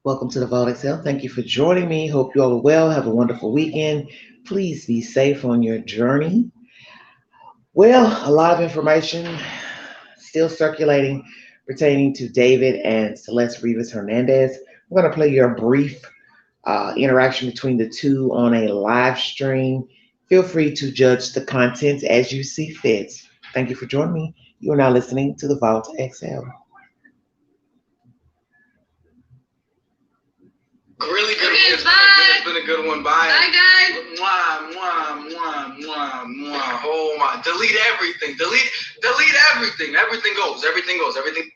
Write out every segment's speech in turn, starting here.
Welcome to the Vault Excel. Thank you for joining me. Hope you all are well. Have a wonderful weekend. Please be safe on your journey. Well, a lot of information still circulating pertaining to David and Celeste Rivas Hernandez. I'm going to play you a brief interaction between the two on a live stream. Feel free to judge the contents as you see fit. Thank you for joining me. You are now listening to the Vault Excel. Really good. It's been a good one. Bye. Bye, guys. Mwah, mwah, mwah, mwah, mwah. Oh my! Delete everything. Delete everything. Everything goes. Everything goes. Everything.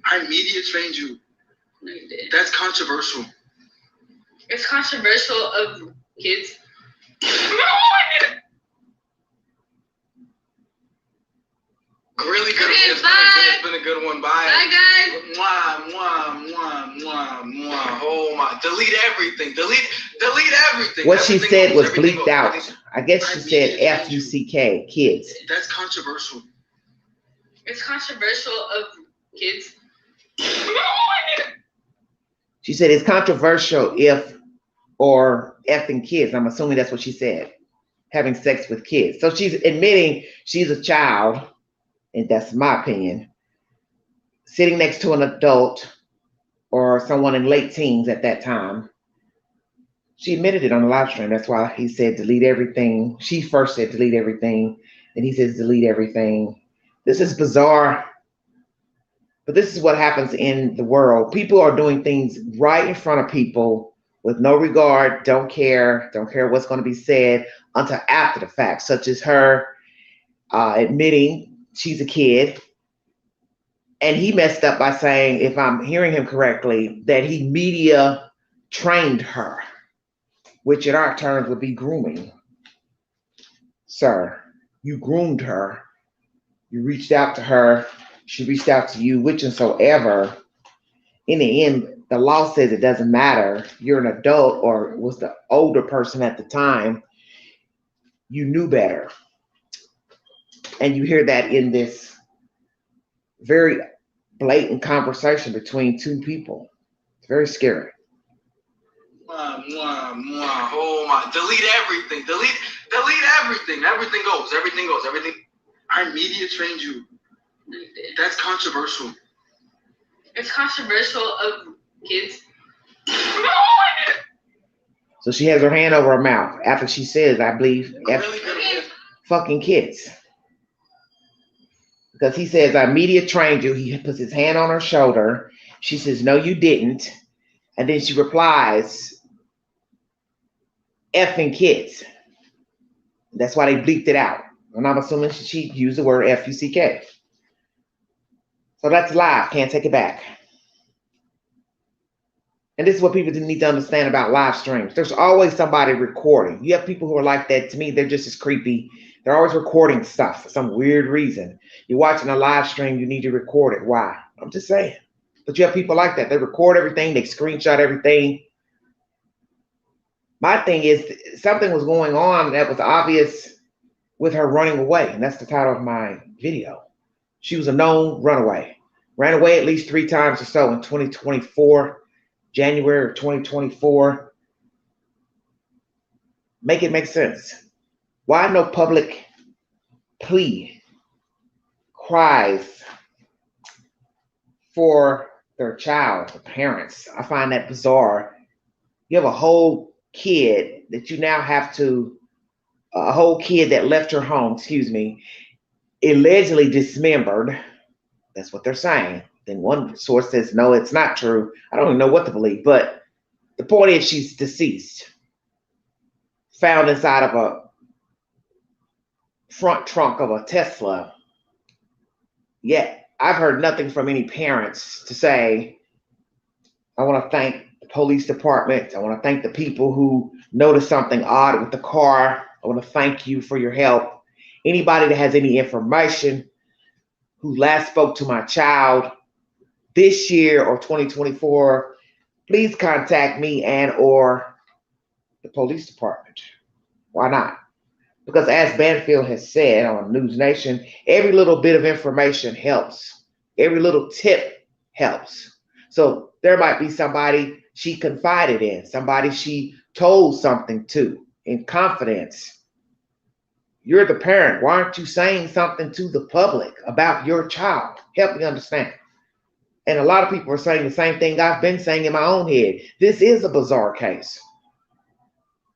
I media trained you. No, you did. That's controversial. It's controversial of kids. No, I didn't. Really good. It's been a good one. Bye. Bye, guys. Mwah, mwah, mwah, mwah, mwah. Oh my! Delete everything. Delete everything. What she said was bleeped out. I guess she said F-U-C-K, kids. That's controversial. It's controversial of kids. No, I didn't. She said it's controversial if or effing kids. I'm assuming that's what she said. Having sex with kids. So she's admitting she's a child, and that's my opinion, sitting next to an adult or someone in late teens at that time. She admitted it on the live stream. That's why he said delete everything. She first said delete everything, and he says delete everything. This is bizarre, but this is what happens in the world. People are doing things right in front of people with no regard, don't care what's going to be said until after the fact, such as her admitting she's a kid. And he messed up by saying, if I'm hearing him correctly, that he media trained her, which in our terms would be grooming. Sir, you groomed her. You reached out to her. She reached out to you, whichsoever. In the end, the law says it doesn't matter. You're an adult or was the older person at the time. You knew better. And you hear that in this very blatant conversation between two people. It's very scary. Mwah, mwah, mwah. Oh my! Delete everything. Delete everything. Everything goes. Everything goes. Everything. I media trained you. No, you did. That's controversial. It's controversial of kids. No, I didn't. So she has her hand over her mouth after she says, I believe, fucking kids. Because he says, I media trained you. He puts his hand on her shoulder. She says, no, you didn't. And then she replies, effing kids. That's why they bleeped it out. And I'm assuming she used the word F-U-C-K. So that's live. Can't take it back. And this is what people need to understand about live streams. There's always somebody recording. You have people who are like that. To me, they're just as creepy. They're always recording stuff for some weird reason. You're watching a live stream, you need to record it. Why? I'm just saying. But you have people like that. They record everything. They screenshot everything. My thing is, something was going on that was obvious with her running away. And that's the title of my video. She was a known runaway. Ran away at least 3 times or so in 2024, January of 2024. Make it make sense. Why no public plea cries for their child, the parents? I find that bizarre. You have a whole kid that you now have to, a whole kid that left her home, allegedly dismembered. That's what they're saying. Then one source says, no, it's not true. I don't even know what to believe. But the point is she's deceased. Found inside of a front trunk of a Tesla. Yet I've heard nothing from any parents to say, I want to thank the police department. I want to thank the people who noticed something odd with the car. I want to thank you for your help. Anybody that has any information who last spoke to my child this year or 2024, please contact me and or the police department. Why not? Because as Banfield has said on News Nation, every little bit of information helps. Every little tip helps. So there might be somebody she confided in, somebody she told something to in confidence. You're the parent. Why aren't you saying something to the public about your child? Help me understand. And a lot of people are saying the same thing I've been saying in my own head. This is a bizarre case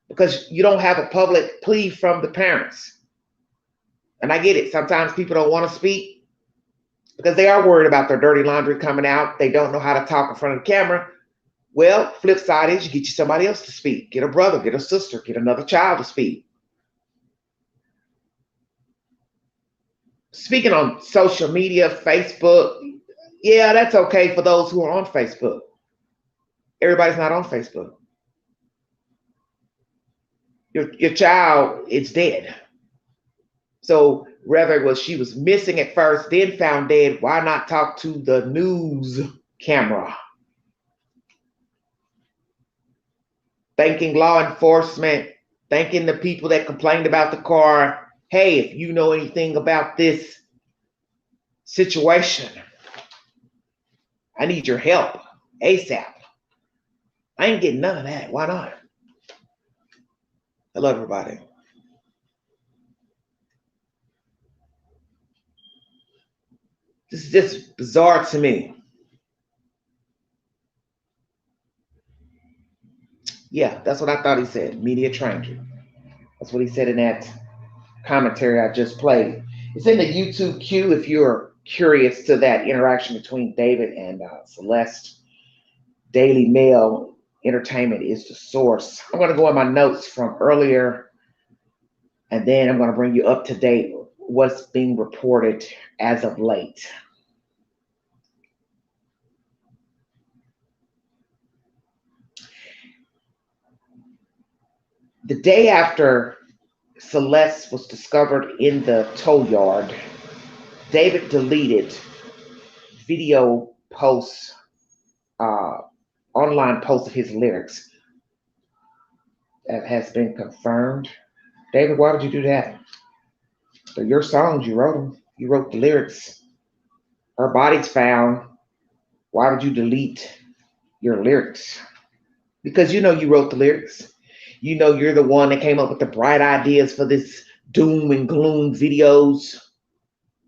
because you don't have a public plea from the parents. And I get it. Sometimes people don't want to speak because they are worried about their dirty laundry coming out. They don't know how to talk in front of the camera. Well, flip side is you get you somebody else to speak. Get a brother, get a sister, get another child to speak. Speaking on social media, Facebook, yeah, that's okay for those who are on Facebook. Everybody's not on Facebook. Your child is dead. So whether it was she was missing at first, then found dead, why not talk to the news camera? Thanking law enforcement, thanking the people that complained about the car. Hey, if you know anything about this situation, I need your help ASAP. I ain't getting none of that. Why not? Hello, everybody. This is just bizarre to me. Yeah, that's what I thought he said. Media trainer. That's what he said in that commentary I just played. It's in the YouTube queue if you're curious to that interaction between David and Celeste. Daily Mail Entertainment is the source. I'm going to go in my notes from earlier, and then I'm going to bring you up to date what's being reported as of late. The day after Celeste was discovered in the tow yard, David deleted video posts, online posts of his lyrics. That has been confirmed. David, why would you do that? They're your songs, you wrote them. You wrote the lyrics. Her body's found. Why would you delete your lyrics? Because you know you wrote the lyrics. You know you're the one that came up with the bright ideas for this doom and gloom videos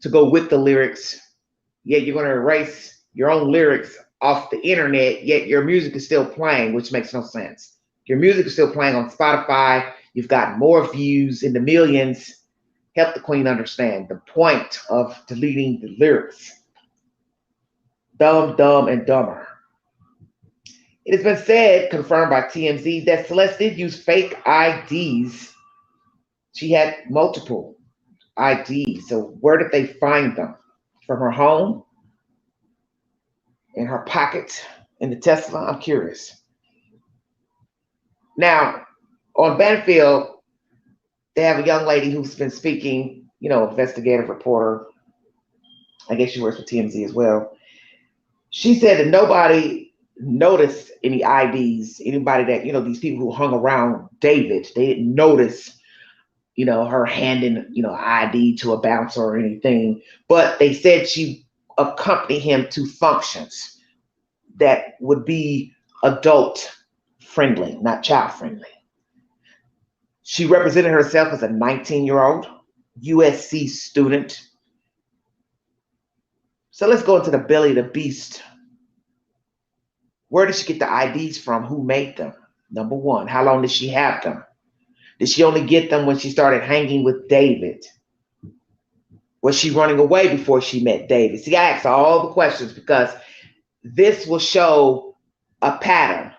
to go with the lyrics. Yet you're going to erase your own lyrics off the internet, yet your music is still playing, which makes no sense. Your music is still playing on Spotify. You've got more views in the millions. Help the queen understand the point of deleting the lyrics. Dumb, Dumb, and Dumber. It has been said, confirmed by TMZ, that Celeste did use fake IDs. She had multiple IDs. So where did they find them? From her home? In her pocket? In the Tesla? I'm curious. Now, on Banfield, they have a young lady who's been speaking, investigative reporter. I guess she works for TMZ as well. She said that nobody noticed any IDs, anybody that, these people who hung around David, they didn't notice, her handing, ID to a bouncer or anything. But they said she accompanied him to functions that would be adult friendly, not child friendly. She represented herself as a 19-year-old USC student. So let's go into the belly of the beast. Where did she get the IDs from? Who made them? Number one, how long did she have them? Did she only get them when she started hanging with David? Was she running away before she met David? See, I asked all the questions because this will show a pattern.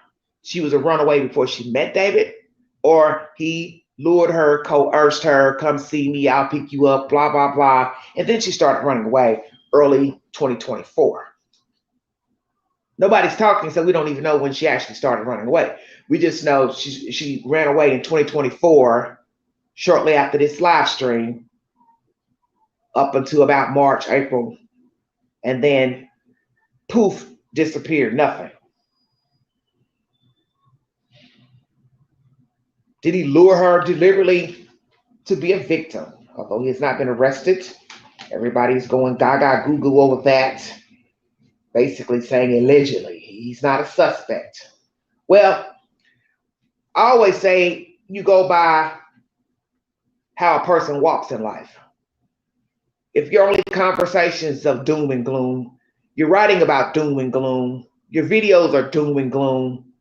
She was a runaway before she met David, or he lured her, coerced her, come see me, I'll pick you up, blah, blah, blah. And then she started running away early 2024. Nobody's talking, so we don't even know when she actually started running away. We just know she ran away in 2024, shortly after this live stream, up until about March, April, and then poof, disappeared, nothing. Did he lure her deliberately to be a victim? Although he has not been arrested, everybody's going gaga goo goo over that. basically saying allegedly he's not a suspect. Well, I always say you go by how a person walks in life. If your only conversations of doom and gloom, you're writing about doom and gloom, your videos are doom and gloom,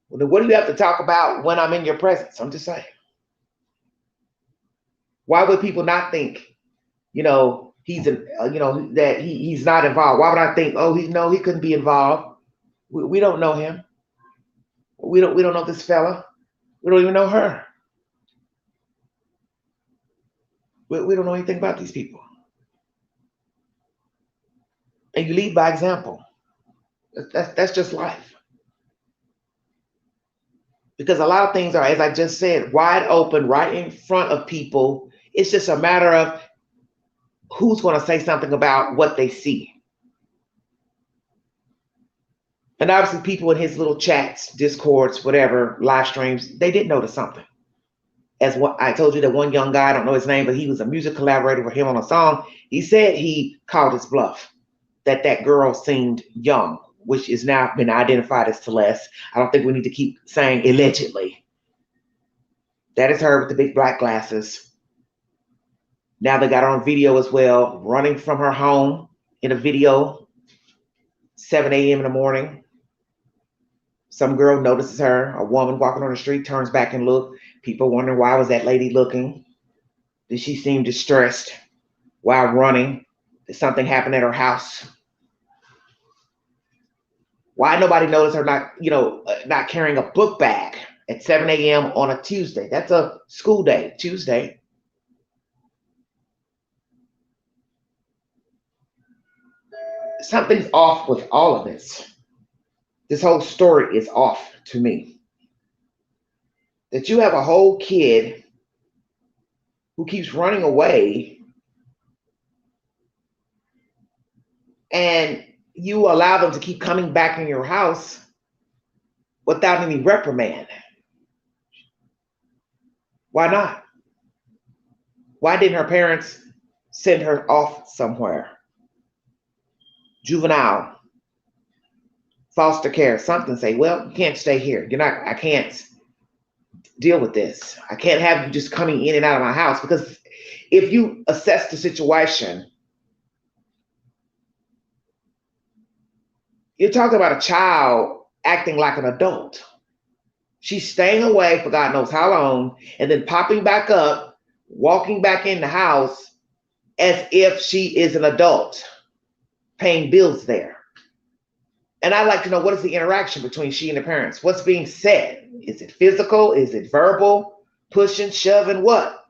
well, then what do you have to talk about when I'm in your presence? I'm just saying. Why would people not think, that he's not involved? Why would I think, oh, he couldn't be involved? We don't know him. We don't know this fella. We don't even know her. We don't know anything about these people. And you lead by example. That's just life. Because a lot of things are, as I just said, wide open, right in front of people. It's just a matter of who's going to say something about what they see. And obviously people in his little chats, discords, whatever, live streams, they did notice something. As what I told you, that one young guy, I don't know his name, but he was a music collaborator with him on a song. He said he called his bluff, that girl seemed young, which is now been identified as Celeste. I don't think we need to keep saying allegedly. That is her with the big black glasses. Now they got her on video as well, running from her home in a video, 7 a.m. in the morning. Some girl notices her, a woman walking on the street, turns back and look. People wondering, why was that lady looking? Did she seem distressed while running? Did something happen at her house? Why nobody noticed her not carrying a book bag at 7 a.m. on a Tuesday? That's a school day, Tuesday. Something's off with all of this. This whole story is off to me. That you have a whole kid who keeps running away and you allow them to keep coming back in your house without any reprimand. Why not? Why didn't her parents send her off somewhere? Juvenile, foster care, something, say, well, you can't stay here. I can't deal with this. I can't have you just coming in and out of my house. Because if you assess the situation, you're talking about a child acting like an adult. She's staying away for God knows how long, and then popping back up, walking back in the house as if she is an adult, paying bills there. And I'd like to know, what is the interaction between she and the parents? What's being said? Is it physical? Is it verbal? Pushing, shoving, what?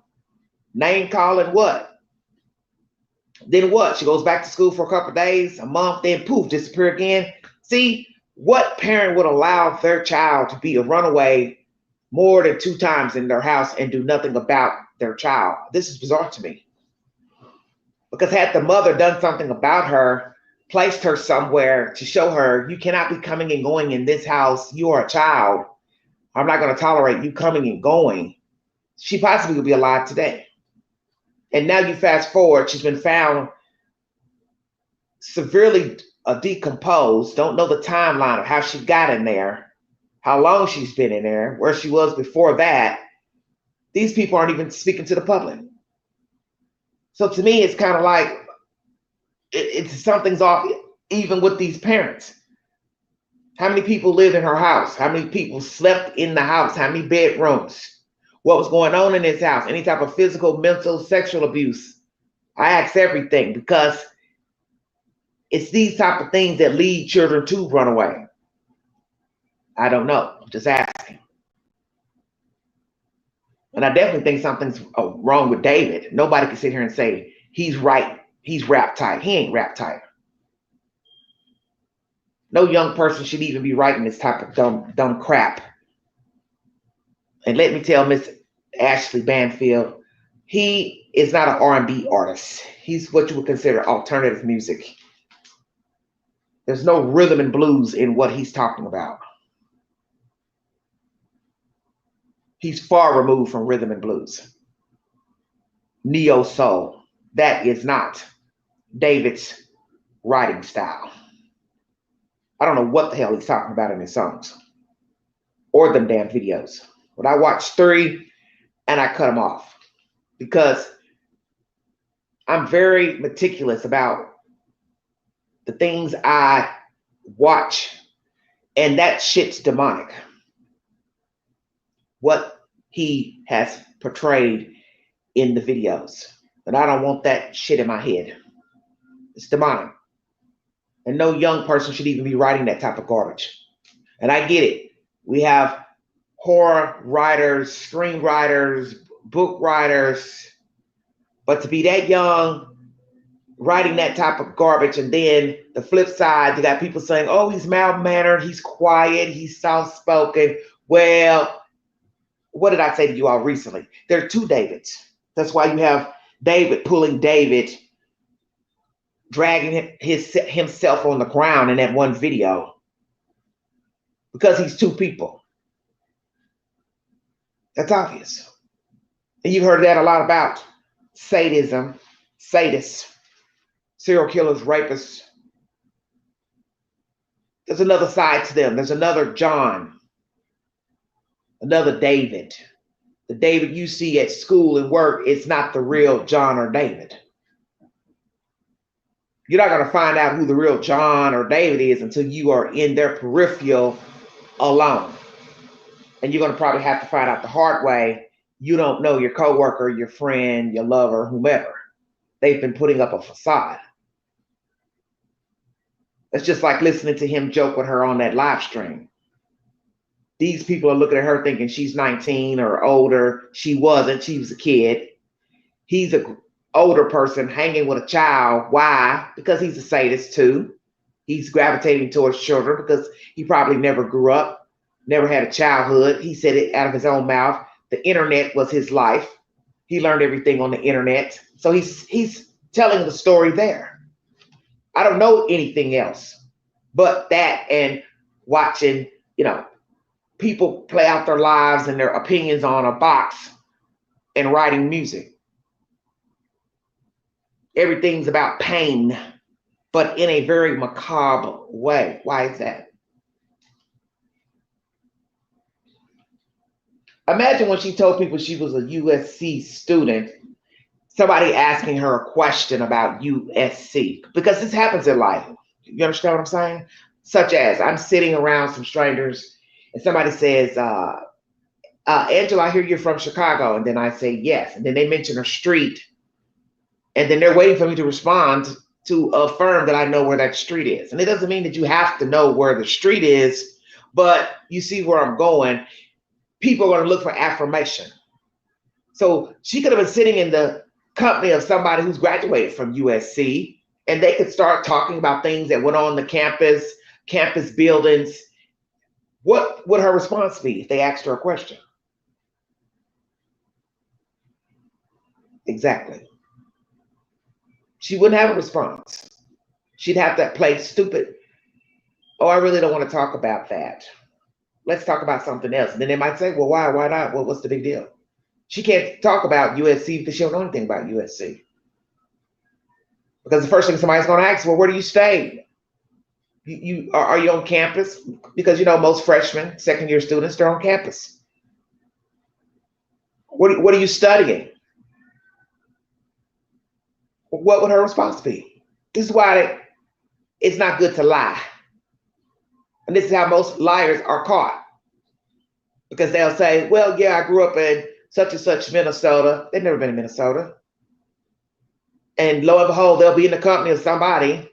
Name calling, what? Then what? She goes back to school for a couple of days, a month, then poof, disappear again. See, what parent would allow their child to be a runaway more than 2 times in their house and do nothing about their child? This is bizarre to me. Because had the mother done something about her, placed her somewhere to show her, you cannot be coming and going in this house. You are a child. I'm not going to tolerate you coming and going. She possibly would be alive today. And now you fast forward, she's been found severely decomposed. Don't know the timeline of how she got in there, how long she's been in there, where she was before that. These people aren't even speaking to the public. So to me, it's kind of like, it's something's off even with these parents. How many people lived in her house? How many people slept in the house? How many bedrooms? What was going on in this house? Any type of physical, mental, sexual abuse? I ask everything because it's these type of things that lead children to run away. I don't know. I'm just asking. And I definitely think something's wrong with David. Nobody can sit here and say he's right. He's rap tight. He ain't rap tight. No young person should even be writing this type of dumb crap. And let me tell Miss Ashley Banfield, he is not an R&B artist. He's what you would consider alternative music. There's no rhythm and blues in what he's talking about. He's far removed from rhythm and blues. Neo soul. That is not David's writing style. I don't know what the hell he's talking about in his songs or them damn videos. But I watched 3 and I cut them off because I'm very meticulous about the things I watch, and that shit's demonic. What he has portrayed in the videos. And I don't want that shit in my head. It's demonic. And no young person should even be writing that type of garbage. And I get it. We have horror writers, screenwriters, book writers, but to be that young, writing that type of garbage, and then the flip side, you got people saying, oh, he's mild-mannered, he's quiet, he's soft-spoken. Well, what did I say to you all recently? There are 2 Davids. That's why you have David pulling David, dragging himself on the ground in that one video, because he's 2 people. That's obvious. And you've heard that a lot about sadism, sadists, serial killers, rapists. There's another side to them. There's another John, another David. The David you see at school and work, it's not the real John or David. You're not going to find out who the real John or David is until you are in their peripheral alone. And you're going to probably have to find out the hard way. You don't know your coworker, your friend, your lover, whomever. They've been putting up a facade. It's just like listening to him joke with her on that live stream. These people are looking at her thinking she's 19 or older. She wasn't. She was a kid. He's an older person hanging with a child. Why? Because he's a sadist too. He's gravitating towards children because he probably never grew up, never had a childhood. He said it out of his own mouth. The internet was his life. He learned everything on the internet. So he's telling the story there. I don't know anything else but that, and watching, people play out their lives and their opinions on a box and writing music. Everything's about pain, but in a very macabre way. Why is that? Imagine when she told people she was a USC student, somebody asking her a question about USC, because this happens in life. You understand what I'm saying? Such as, I'm sitting around some strangers and somebody says, Angela, I hear you're from Chicago. And then I say, yes. And then they mention a street. And then they're waiting for me to respond to affirm that I know where that street is. And it doesn't mean that you have to know where the street is, but you see where I'm going. People are going to look for affirmation. So she could have been sitting in the company of somebody who's graduated from USC, and they could start talking about things that went on the campus buildings. What would her response be if they asked her a question? Exactly. She wouldn't have a response. She'd have to play stupid. Oh, I really don't want to talk about that. Let's talk about something else. And then they might say, well, why? Why not? Well, what's the big deal? She can't talk about USC because she don't know anything about USC. Because the first thing somebody's going to ask, well, where do you stay? Are you on campus? Because, most freshmen, second-year students, they're on campus. What are you studying? What would her response be? This is why it's not good to lie. And this is how most liars are caught. Because they'll say, well, yeah, I grew up in such and such Minnesota. They've never been in Minnesota. And lo and behold, they'll be in the company of somebody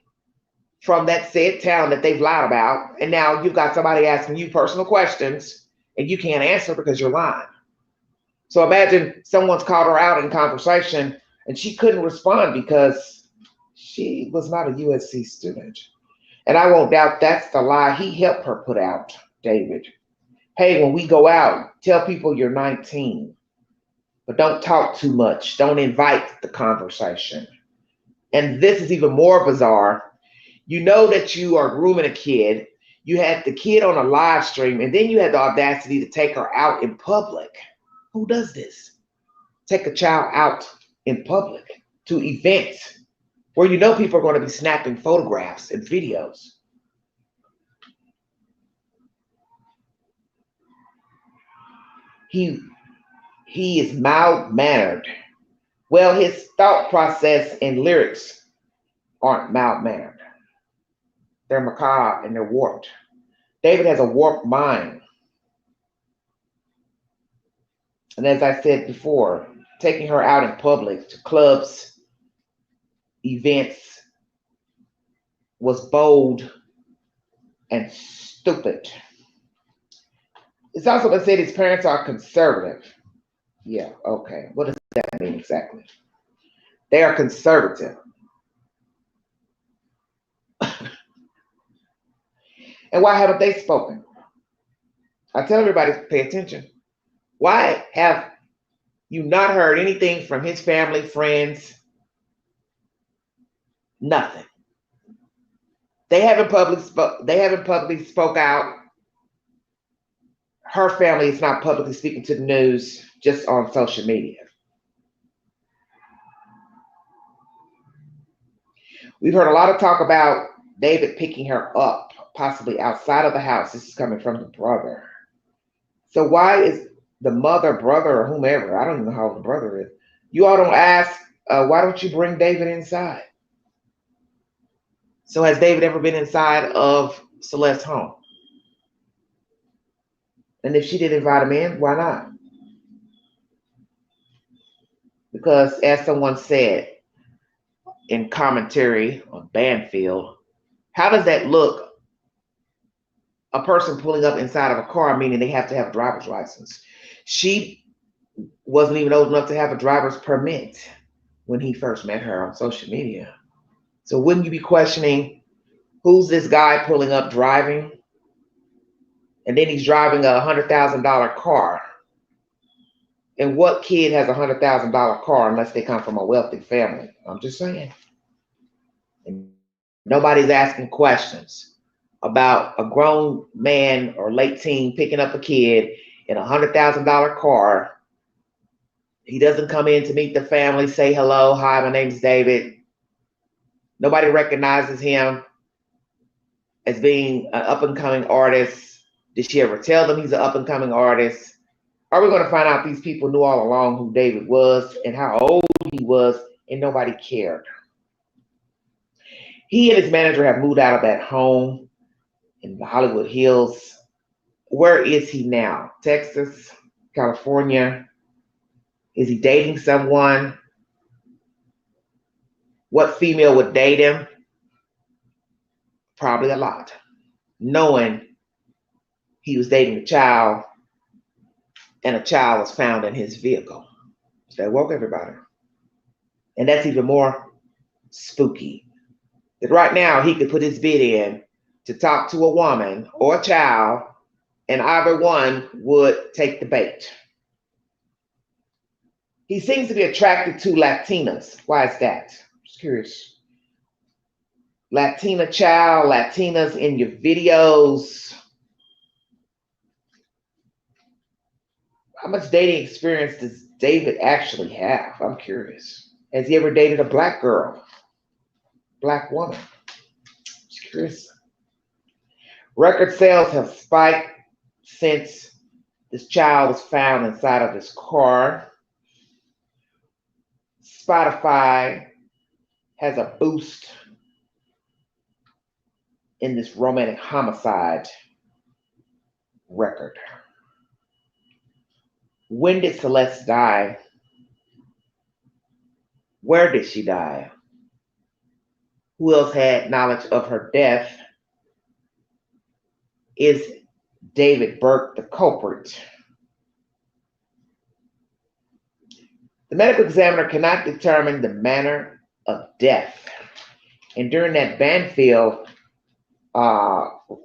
from that said town that they've lied about. And now you've got somebody asking you personal questions and you can't answer because you're lying. So imagine someone's called her out in conversation and she couldn't respond because she was not a USC student. And I won't doubt that's the lie he helped her put out, David. Hey, when we go out, tell people you're 19, but don't talk too much. Don't invite the conversation. And this is even more bizarre. You know that you are grooming a kid. You had the kid on a live stream, and then you had the audacity to take her out in public. Who does this? Take a child out in public to events where people are going to be snapping photographs and videos. he is mild-mannered. Well, his thought process and lyrics aren't mild-mannered. They're macabre and they're warped. David has a warped mind. And as I said before, taking her out in public to clubs, events, was bold and stupid. It's also been said his parents are conservative. Yeah, okay. What does that mean exactly? They are conservative. And why haven't they spoken? I tell everybody to pay attention. Why have you not heard anything from his family, friends? Nothing. They haven't publicly spoke out. Her family is not publicly speaking to the news, just on social media. We've heard a lot of talk about David picking her up, possibly outside of the house. This is coming from the brother. So why is the mother, brother, or whomever, I don't even know how old the brother is, you all don't ask, why don't you bring David inside? So has David ever been inside of Celeste's home? And if she did invite him in, why not? Because as someone said in commentary on Banfield, how does that look? A person pulling up inside of a car, meaning they have to have a driver's license. She wasn't even old enough to have a driver's permit when he first met her on social media. So wouldn't you be questioning, who's this guy pulling up driving? And then he's driving a $100,000 car. And what kid has a $100,000 car unless they come from a wealthy family? I'm just saying. And nobody's asking questions about a grown man or late teen picking up a kid in a $100,000 car. He doesn't come in to meet the family, say hello, hi, my name's David. Nobody recognizes him as being an up-and-coming artist. Did she ever tell them he's an up-and-coming artist? Are we going to find out these people knew all along who David was and how old he was, and nobody cared? He and his manager have moved out of that home in the Hollywood Hills. Where is he now? Texas? California? Is he dating someone? What female would date him? Probably a lot. Knowing he was dating a child and a child was found in his vehicle. That woke everybody. And that's even more spooky. That right now he could put his bid in to talk to a woman or a child, and either one would take the bait. He seems to be attracted to Latinas. Why is that? Just curious. Latina child, Latinas in your videos. How much dating experience does David actually have? I'm curious. Has he ever dated a black girl? Black woman? Just curious. Record sales have spiked since this child was found inside of his car. Spotify has a boost in this romantic homicide record. When did Celeste die? Where did she die? Who else had knowledge of her death? Is David Burke the culprit? The medical examiner cannot determine the manner of death. And during that Banfield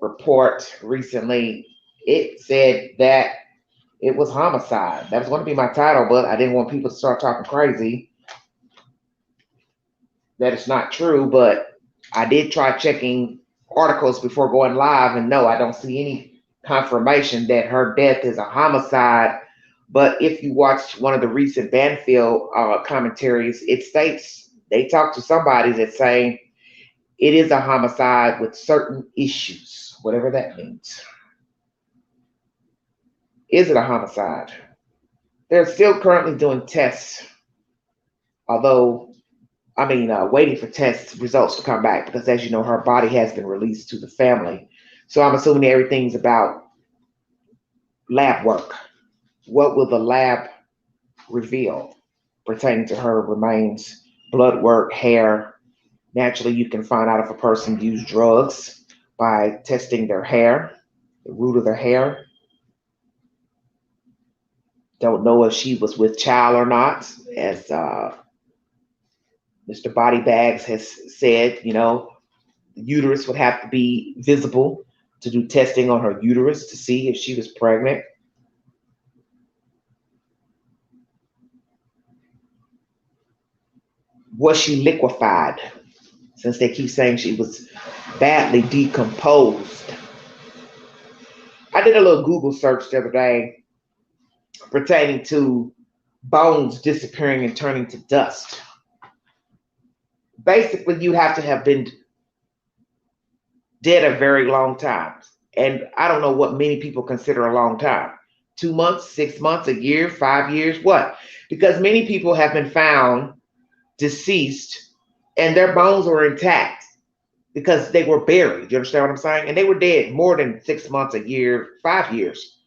report recently, it said that it was homicide. That was going to be my title, but I didn't want people to start talking crazy. That it's not true, but I did try checking articles before going live, and no, I don't see any confirmation that her death is a homicide. But if you watch one of the recent Banfield commentaries, it states, they talk to somebody that's saying it is a homicide with certain issues, whatever that means. Is it a homicide? They're still currently doing tests, although, waiting for test results to come back because, as you know, her body has been released to the family. So I'm assuming everything's about lab work. What will the lab reveal pertaining to her remains? Blood work, hair. Naturally, you can find out if a person used drugs by testing their hair, the root of their hair. Don't know if she was with child or not, as Mr. Body Bags has said. The uterus would have to be visible to do testing on her uterus to see if she was pregnant. Was she liquefied? Since they keep saying she was badly decomposed. I did a little Google search the other day pertaining to bones disappearing and turning to dust. Basically, you have to have been dead a very long time. And I don't know what many people consider a long time. 2 months, 6 months, a year, 5 years, what? Because many people have been found deceased and their bones were intact because they were buried. You understand what I'm saying? And they were dead more than 6 months, a year, 5 years.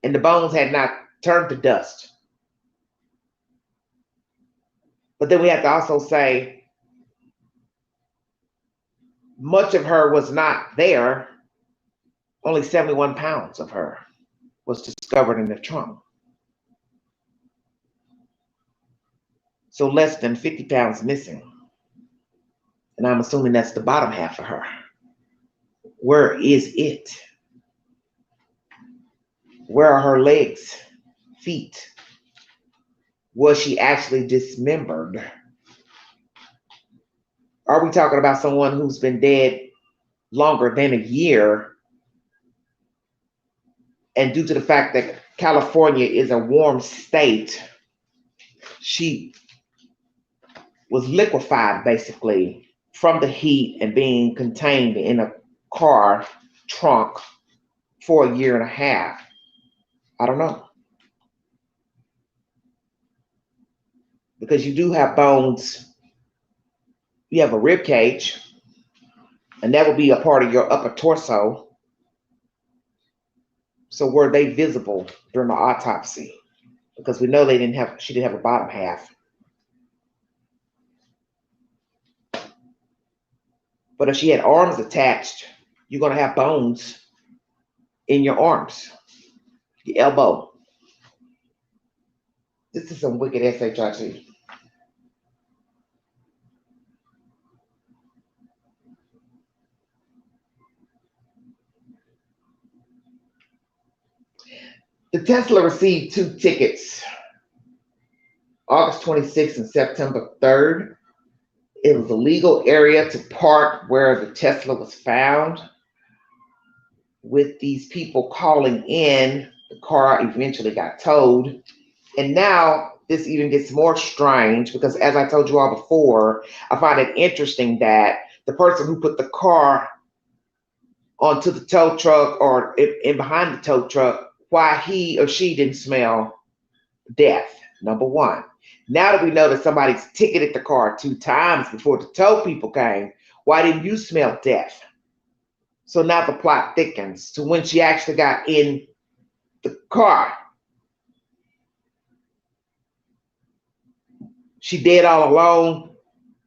And the bones had not turned to dust. But then we have to also say much of her was not there. Only 71 pounds of her was discovered in the trunk. So less than 50 pounds missing. And I'm assuming that's the bottom half of her. Where is it? Where are her legs, feet? Was she actually dismembered? Are we talking about someone who's been dead longer than a year? And due to the fact that California is a warm state, she was liquefied basically from the heat and being contained in a car trunk for a year and a half. I don't know. Because you do have bones. You have a rib cage, and that would be a part of your upper torso. So were they visible during the autopsy? Because we know she didn't have a bottom half. But if she had arms attached, you're going to have bones in your arms, the elbow. This is some wicked SHIT. The Tesla received 2 tickets, August 26th and September 3rd. It was a legal area to park where the Tesla was found. With these people calling in, the car eventually got towed. And now this even gets more strange because, as I told you all before, I find it interesting that the person who put the car onto the tow truck or in behind the tow truck, why he or she didn't smell death, number one. Now that we know that somebody's ticketed the car 2 times before the tow people came, why didn't you smell death? So now the plot thickens to when she actually got in the car. She dead all alone,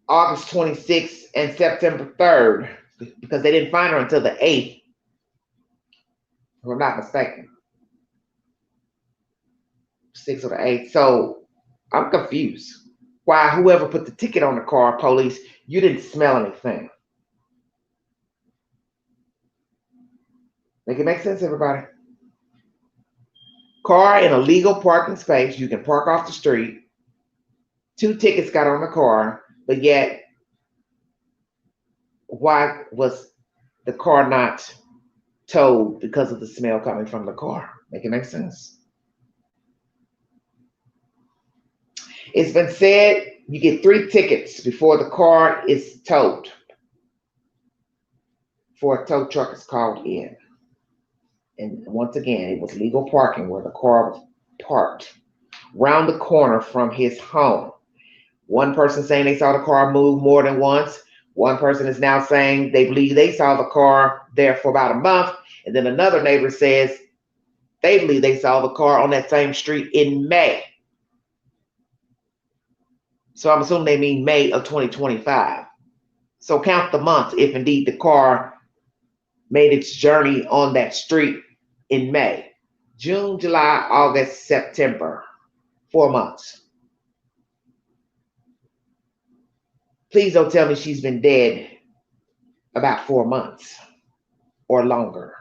August 26th and September 3rd, because they didn't find her until the 8th, if I'm not mistaken. 6th or the 8th. So I'm confused. Why whoever put the ticket on the car, police, you didn't smell anything. Make it make sense, everybody? Car in a legal parking space. You can park off the street. 2 tickets got on the car, but yet why was the car not towed because of the smell coming from the car? Make it make sense? It's been said you get 3 tickets before the car is towed, before a tow truck is called in. And once again, it was legal parking where the car was parked. round the corner from his home. One person saying they saw the car move more than once. One person is now saying they believe they saw the car there for about a month. And then another neighbor says they believe they saw the car on that same street in May. So I'm assuming they mean May of 2025. So count the months if indeed the car made its journey on that street in May. June, July, August, September. 4 months. Please don't tell me she's been dead about 4 months or longer.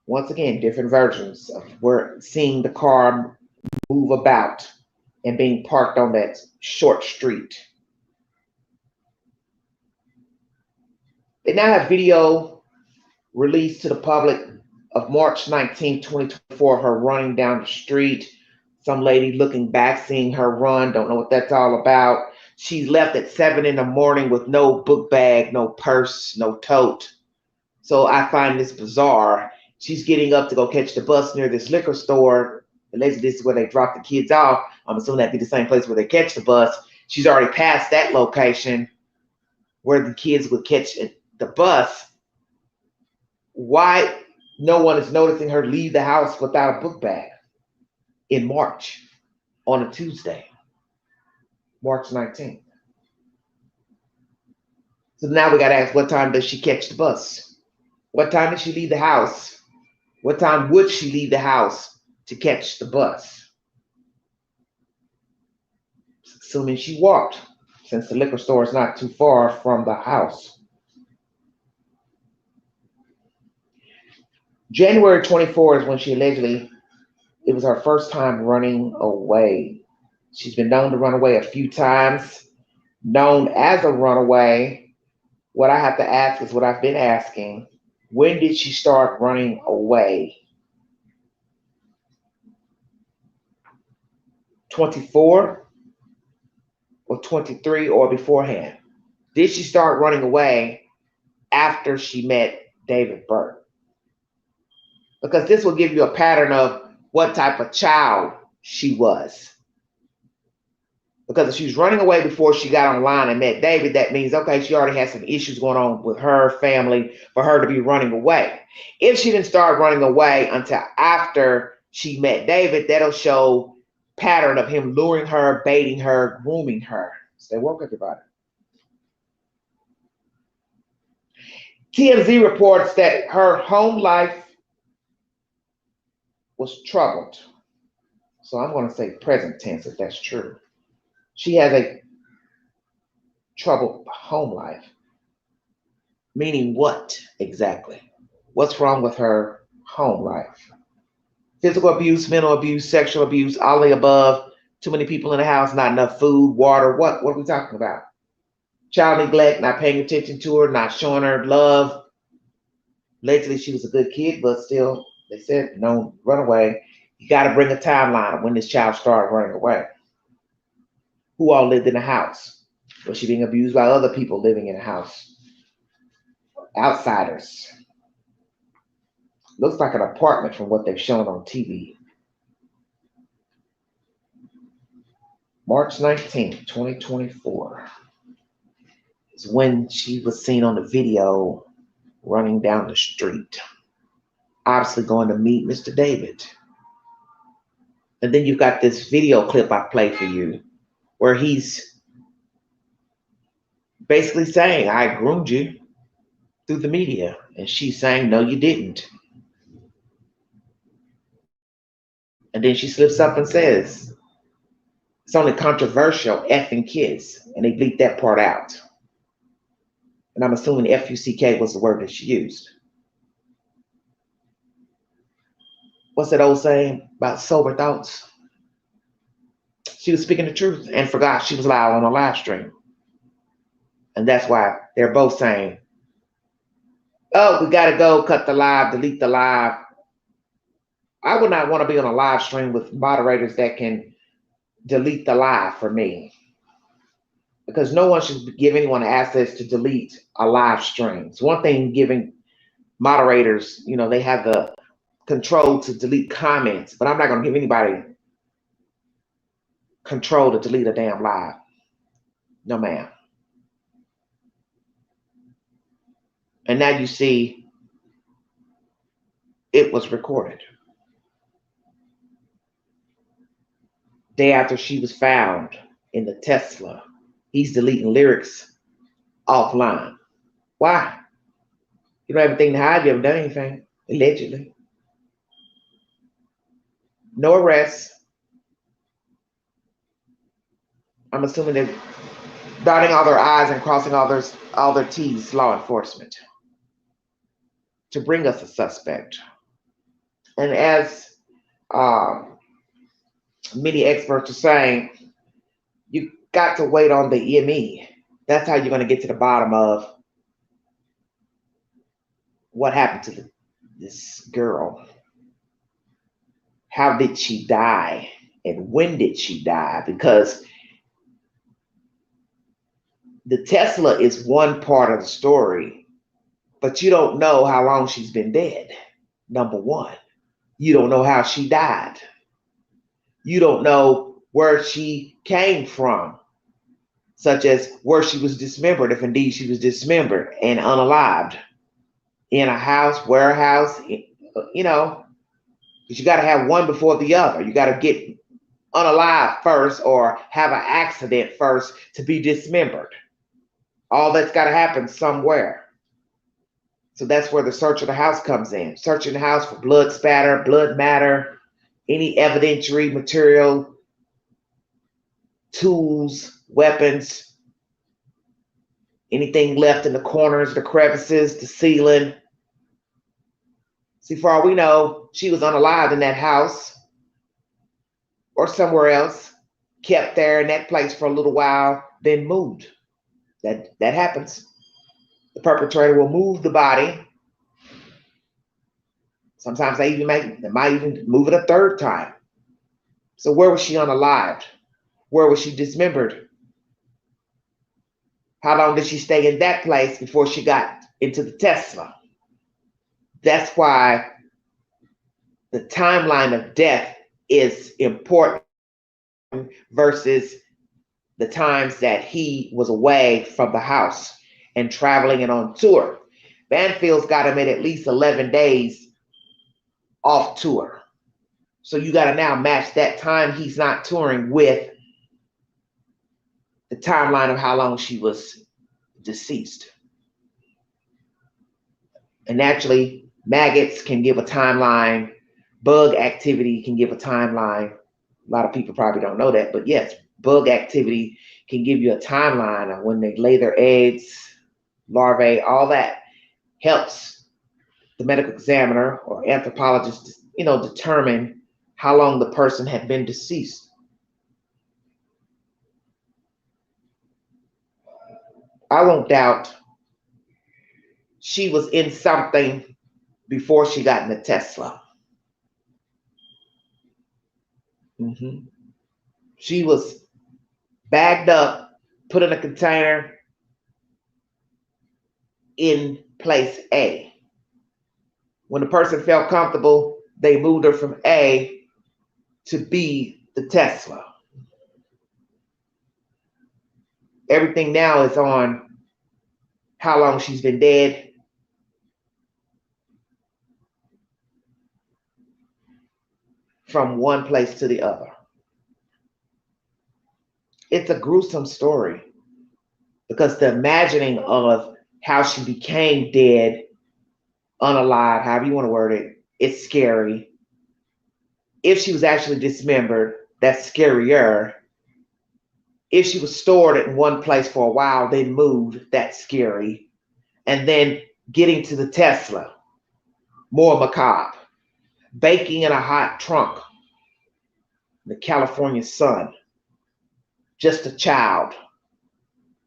Once again, different versions of we're seeing the car move about and being parked on that short street. They now have video released to the public of March 19, 2024, her running down the street. Some lady looking back, seeing her run, don't know what that's all about. She left at 7 in the morning with no book bag, no purse, no tote. So I find this bizarre. She's getting up to go catch the bus near this liquor store. Allegedly, this is where they drop the kids off. I'm assuming that'd be the same place where they catch the bus. She's already passed that location where the kids would catch the bus. Why no one is noticing her leave the house without a book bag in March on a Tuesday, March 19th? So now we got to ask, what time does she catch the bus? What time did she leave the house? What time would she leave the house to catch the bus? Assuming she walked, since the liquor store is not too far from the house. January 24 is when she allegedly, it was her first time running away. She's been known to run away a few times, known as a runaway. What I have to ask is what I've been asking. When did she start running away? 24 or 23 or beforehand? Did she start running away after she met David Burt? Because this will give you a pattern of what type of child she was. Because if she was running away before she got online and met David, that means, okay, she already had some issues going on with her family for her to be running away. If she didn't start running away until after she met David, that'll show pattern of him luring her, baiting her, grooming her. Stay woke, everybody. TMZ reports that her home life was troubled. So I'm going to say present tense if that's true. She has a troubled home life. Meaning what exactly? What's wrong with her home life? Physical abuse, mental abuse, sexual abuse, all the above. Too many people in the house, not enough food, water. What are we talking about? Child neglect, not paying attention to her, not showing her love. Allegedly, she was a good kid, but still, they said, no, run away. You got to bring a timeline of when this child started running away. Who all lived in the house? Was she being abused by other people living in the house? Outsiders. Looks like an apartment from what they've shown on TV. March 19th, 2024 is when she was seen on the video running down the street. Obviously going to meet Mr. David. And then you've got this video clip I played for you where he's basically saying, I groomed you through the media. And she's saying, no, you didn't. And then she slips up and says, it's only controversial effing kids. And they bleep that part out. And I'm assuming F-U-C-K was the word that she used. What's that old saying about sober thoughts? She was speaking the truth and forgot she was live on a live stream. And that's why they're both saying, oh, we got to go cut the live, delete the live. I would not want to be on a live stream with moderators that can delete the live for me. Because no one should give anyone access to delete a live stream. It's one thing giving moderators, they have the control to delete comments, but I'm not going to give anybody control to delete a damn live. No, ma'am. And now you see it was recorded. Day after she was found in the Tesla, he's deleting lyrics offline. Why? You don't have anything to hide. You haven't done anything, allegedly. No arrests. I'm assuming they're dotting all their I's and crossing all their T's, law enforcement, to bring us a suspect. And as many experts are saying, you got to wait on the ME. That's how you're going to get to the bottom of what happened to this girl. How did she die? And when did she die? Because the Tesla is one part of the story, but you don't know how long she's been dead. Number one, you don't know how she died. You don't know where she came from, such as where she was dismembered, if indeed she was dismembered and unalived, in a house, warehouse, you know, because you got to have one before the other. You got to get unalive first or have an accident first to be dismembered. All that's got to happen somewhere. So that's where the search of the house comes in. Searching the house for blood spatter, blood matter, any evidentiary material, tools, weapons, anything left in the corners, the crevices, the ceiling. See, for all we know, she was unalived in that house or somewhere else, kept there in that place for a little while, then moved. That happens. The perpetrator will move the body. Sometimes they might even move it a third time. So where was she unalived? Where was she dismembered? How long did she stay in that place before she got into the Tesla? That's why the timeline of death is important versus the times that he was away from the house and traveling and on tour. Banfield's got him at least 11 days off tour. So you got to now match that time he's not touring with the timeline of how long she was deceased. And naturally, maggots can give a timeline. Bug activity can give a timeline. A lot of people probably don't know that, but yes, bug activity can give you a timeline of when they lay their eggs, larvae, all that helps the medical examiner or anthropologist, determine how long the person had been deceased. I won't doubt she was in something before she got in the Tesla. She was bagged up, put in a container in place A. When the person felt comfortable, they moved her from A to B, the Tesla. Everything now is on how long she's been dead, from one place to the other. It's a gruesome story because the imagining of how she became dead, unalive, however you want to word it, it's scary. If she was actually dismembered, that's scarier. If she was stored in one place for a while, then moved, that's scary. And then getting to the Tesla, more macabre. Baking in a hot trunk, the California sun, just a child.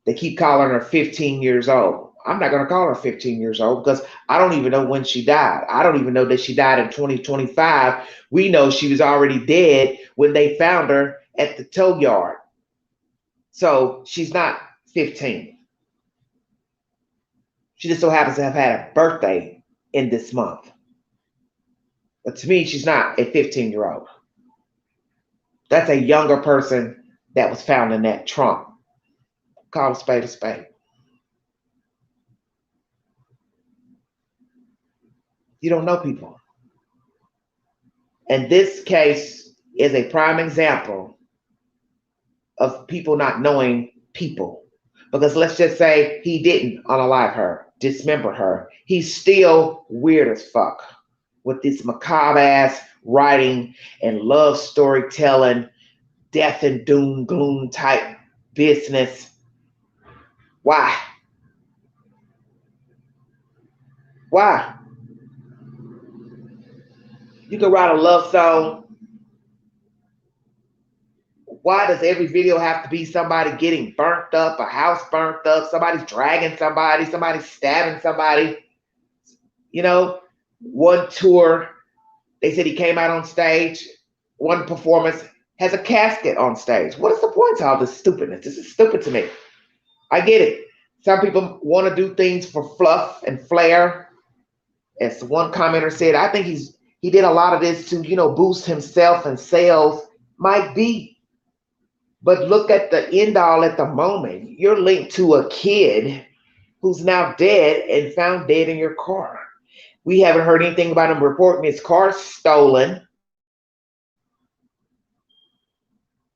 They keep calling her 15 years old. I'm not going to call her 15 years old because I don't even know when she died. I don't even know that she died in 2025. We know she was already dead when they found her at the tow yard. So she's not 15. She just so happens to have had a birthday in this month. But to me, she's not a 15-year-old. That's a younger person that was found in that trunk. Call a spade a spade. You don't know people. And this case is a prime example of people not knowing people. Because let's just say he didn't unalive her, dismember her. He's still weird as fuck with this macabre ass writing and love storytelling, death and doom gloom type business. Why? Why? You can write a love song. Why does every video have to be somebody getting burnt up, a house burnt up, somebody's dragging somebody, somebody's stabbing somebody? You know, one tour, they said he came out on stage, one performance has a casket on stage. What is the point to all this stupidness? This is stupid to me. I get it. Some people want to do things for fluff and flair. As one commenter said, I think he did a lot of this to, boost himself and sales. Might be. But look at the end all at the moment. You're linked to a kid who's now dead and found dead in your car. We haven't heard anything about him reporting his car stolen.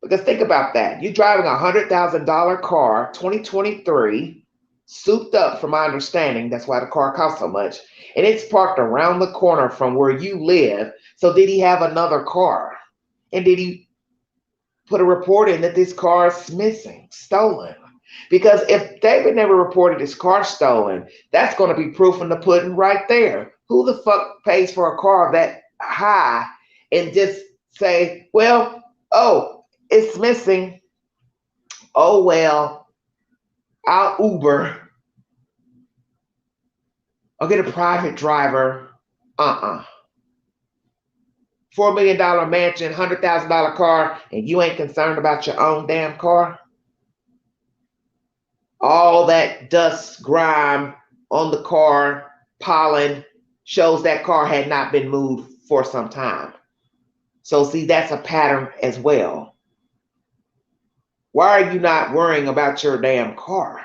Because think about that. You're driving a $100,000 car, 2023, souped up from my understanding. That's why the car costs so much. And it's parked around the corner from where you live. So did he have another car? And did he put a report in that this car is missing, stolen? Because if David never reported his car stolen, that's going to be proof in the pudding right there. Who the fuck pays for a car that high and just say, well, oh, it's missing. Oh, well, I'll Uber. I'll get a private driver. $4 million mansion, $100,000 car, and you ain't concerned about your own damn car? All that dust, grime on the car, pollen, shows that car had not been moved for some time. So see, that's a pattern as well. Why are you not worrying about your damn car?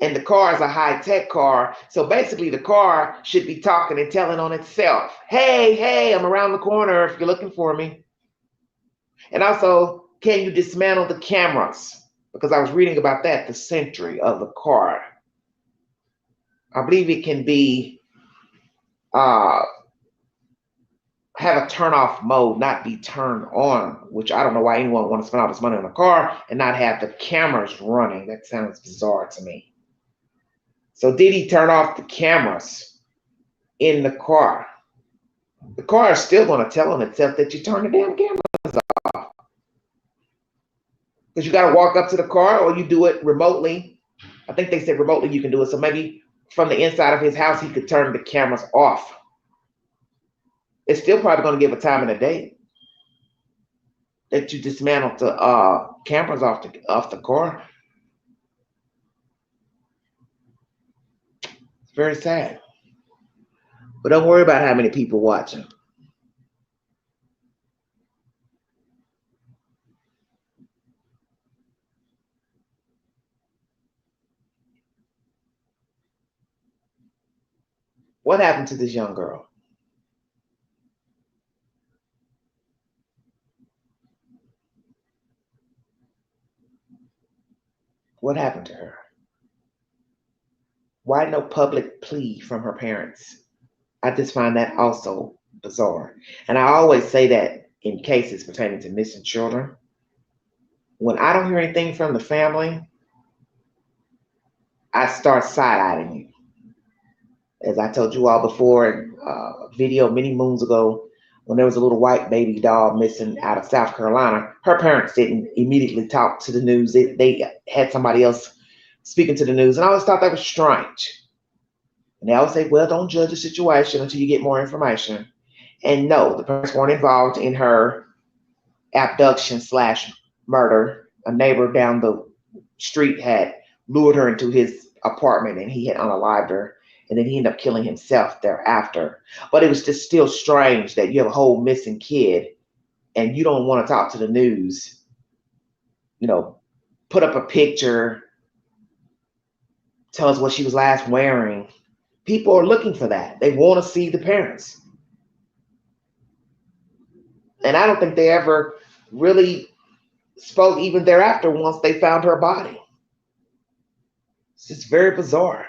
And the car is a high-tech car. So basically the car should be talking and telling on itself. Hey, I'm around the corner if you're looking for me. And also, can you dismantle the cameras? Because I was reading about that, the Sentry of the car. I believe it can be, have a turn off mode, not be turned on, which I don't know why anyone would want to spend all this money on a car and not have the cameras running. That sounds bizarre to me. So did he turn off the cameras in the car? The car is still going to tell on itself that you turn the damn cameras off. Because you got to walk up to the car or you do it remotely. I think they said remotely you can do it. So maybe from the inside of his house, he could turn the cameras off. It's still probably going to give a time and a date that you dismantle the cameras off the car. It's very sad. But don't worry about how many people watching. What happened to this young girl? What happened to her? Why no public plea from her parents? I just find that also bizarre. And I always say that in cases pertaining to missing children. When I don't hear anything from the family, I start side-eyeing you. As I told you all before in a video many moons ago, when there was a little white baby doll missing out of South Carolina, her parents didn't immediately talk to the news. They had somebody else speaking to the news, and I always thought that was strange. And they always say, well, don't judge the situation until you get more information. And no, the parents weren't involved in her abduction/murder. A neighbor down the street had lured her into his apartment and he had unalived her. and then he ended up killing himself thereafter. But it was just still strange that you have a whole missing kid and you don't want to talk to the news, put up a picture, tell us what she was last wearing. People are looking for that. They want to see the parents. And I don't think they ever really spoke even thereafter once they found her body. It's just very bizarre.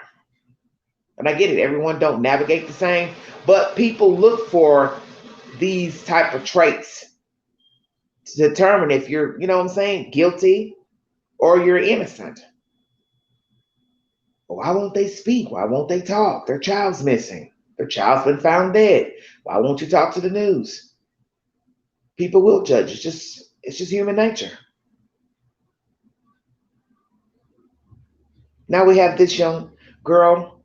And I get it, everyone don't navigate the same, but people look for these type of traits to determine if you're, guilty or you're innocent. Why won't they speak? Why won't they talk? Their child's missing. Their child's been found dead. Why won't you talk to the news? People will judge. It's just human nature. Now we have this young girl,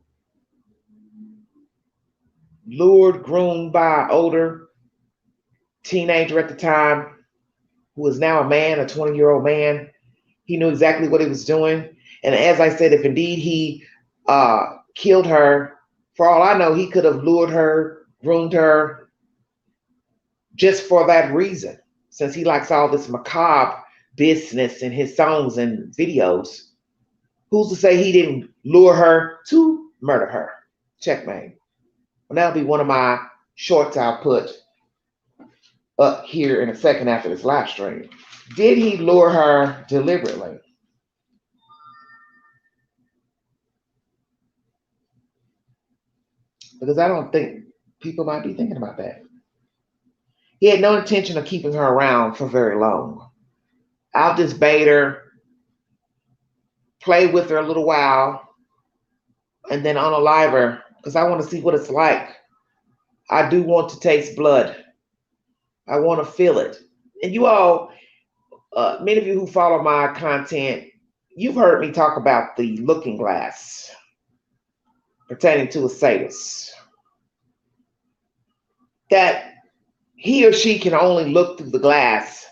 lured, groomed by an older teenager at the time, who is now a man, a 20-year-old man. He knew exactly what he was doing. And as I said, if indeed he killed her, for all I know, he could have lured her, groomed her just for that reason. Since he likes all this macabre business in his songs and videos, who's to say he didn't lure her to murder her? Checkmate. Well, that'll be one of my shorts I'll put up here in a second after this live stream. Did he lure her deliberately? Because I don't think people might be thinking about that. He had no intention of keeping her around for very long. I'll just bait her, play with her a little while, and then unalive her because I want to see what it's like. I do want to taste blood. I want to feel it. And you all, many of you who follow my content, you've heard me talk about the looking glass pertaining to a sadist. That he or she can only look through the glass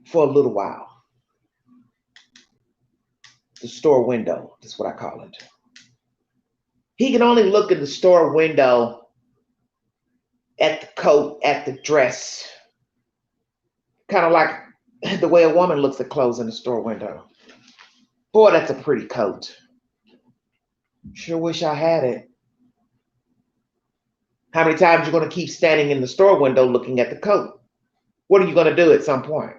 for a little while. The store window is what I call it. He can only look in the store window at the coat, at the dress, kind of like the way a woman looks at clothes in the store window. Boy, that's a pretty coat. Sure wish I had it. How many times you're going to keep standing in the store window looking at the coat? What are you going to do at some point?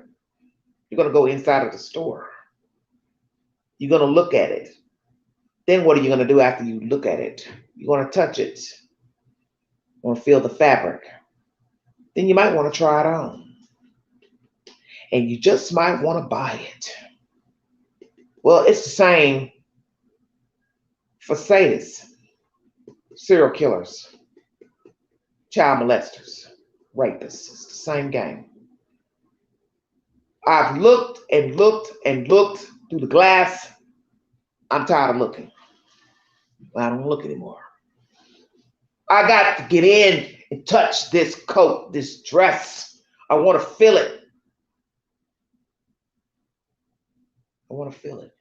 You're going to go inside of the store. You're going to look at it. Then what are you going to do after you look at it? You're going to touch it. You're going to feel the fabric. Then you might want to try it on. And you just might want to buy it. Well, it's the same for sadists, serial killers, child molesters, rapists. It's the same game. I've looked and looked and looked through the glass. I'm tired of looking. I don't look anymore. I got to get in and touch this coat, this dress. I want to feel it. I want to feel it.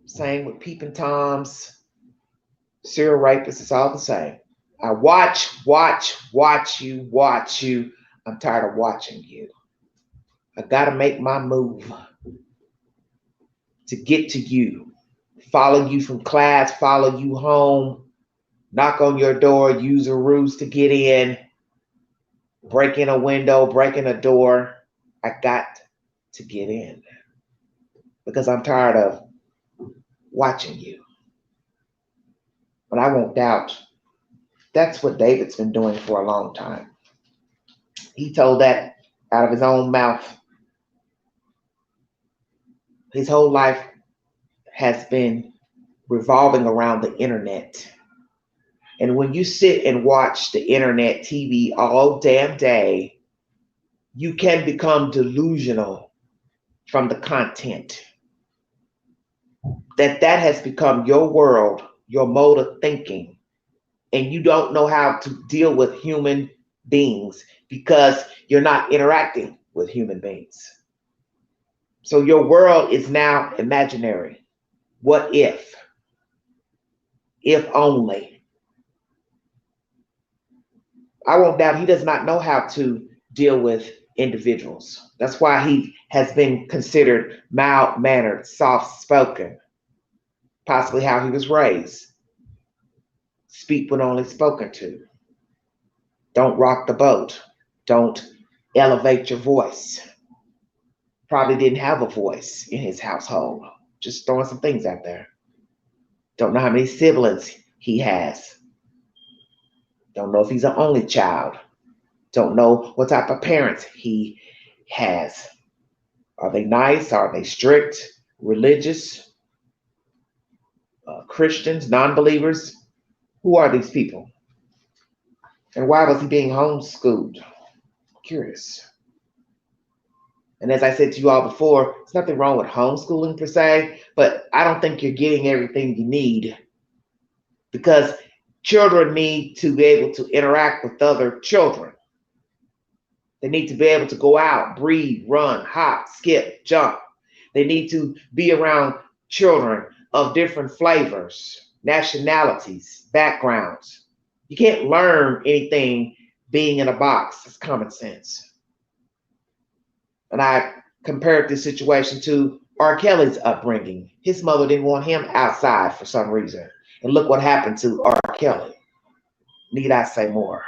Same with peeping toms, serial rapists. It's all the same. I watch you. I'm tired of watching you. I got to make my move to get to you. Follow you from class, follow you home, knock on your door, use a ruse to get in, break in a window, break in a door. I got to get in because I'm tired of watching you. But I won't doubt that's what David's been doing for a long time. He told that out of his own mouth. His whole life has been revolving around the internet. And when you sit and watch the internet TV all damn day, you can become delusional from the content. That has become your world, your mode of thinking. And you don't know how to deal with human beings because you're not interacting with human beings. So your world is now imaginary. What if? If only. I won't doubt he does not know how to deal with individuals. That's why he has been considered mild-mannered, soft-spoken, possibly how he was raised. Speak when only spoken to. Don't rock the boat. Don't elevate your voice. Probably didn't have a voice in his household. Just throwing some things out there. Don't know how many siblings he has. Don't know if he's an only child. Don't know what type of parents he has. Are they nice? Are they strict? Religious? Christians? Non-believers? Who are these people? And why was he being homeschooled? Curious. And as I said to you all before, there's nothing wrong with homeschooling per se, but I don't think you're getting everything you need, because children need to be able to interact with other children. They need to be able to go out, breathe, run, hop, skip, jump. They need to be around children of different flavors, nationalities, backgrounds. You can't learn anything being in a box. It's common sense. And I compared this situation to R. Kelly's upbringing. His mother didn't want him outside for some reason. And look what happened to R. Kelly. Need I say more?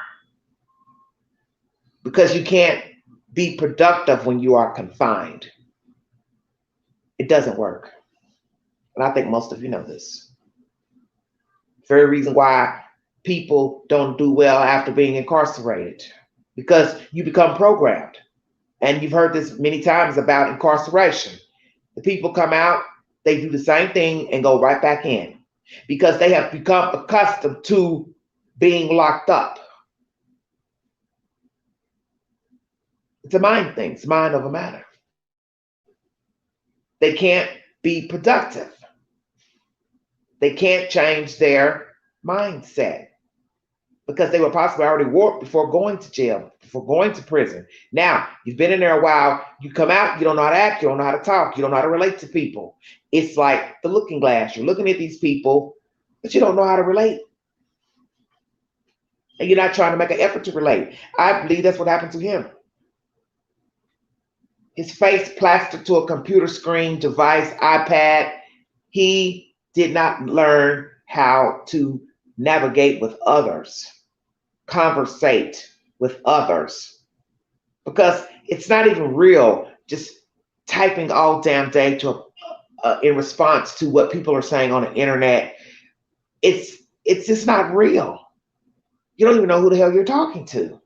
Because you can't be productive when you are confined. It doesn't work. And I think most of you know this. Very reason why people don't do well after being incarcerated. Because you become programmed. And you've heard this many times about incarceration. The people come out, they do the same thing and go right back in because they have become accustomed to being locked up. It's a mind thing. It's mind over matter. They can't be productive. They can't change their mindset because they were possibly already warped before going to jail, before going to prison. Now, you've been in there a while, you come out, you don't know how to act, you don't know how to talk, you don't know how to relate to people. It's like the looking glass. You're looking at these people, but you don't know how to relate. And you're not trying to make an effort to relate. I believe that's what happened to him. His face plastered to a computer screen, device, iPad. He did not learn how to navigate with others, conversate with others, because it's not even real just typing all damn day to in response to what people are saying on the internet. It's just not real. You don't even know who the hell you're talking to.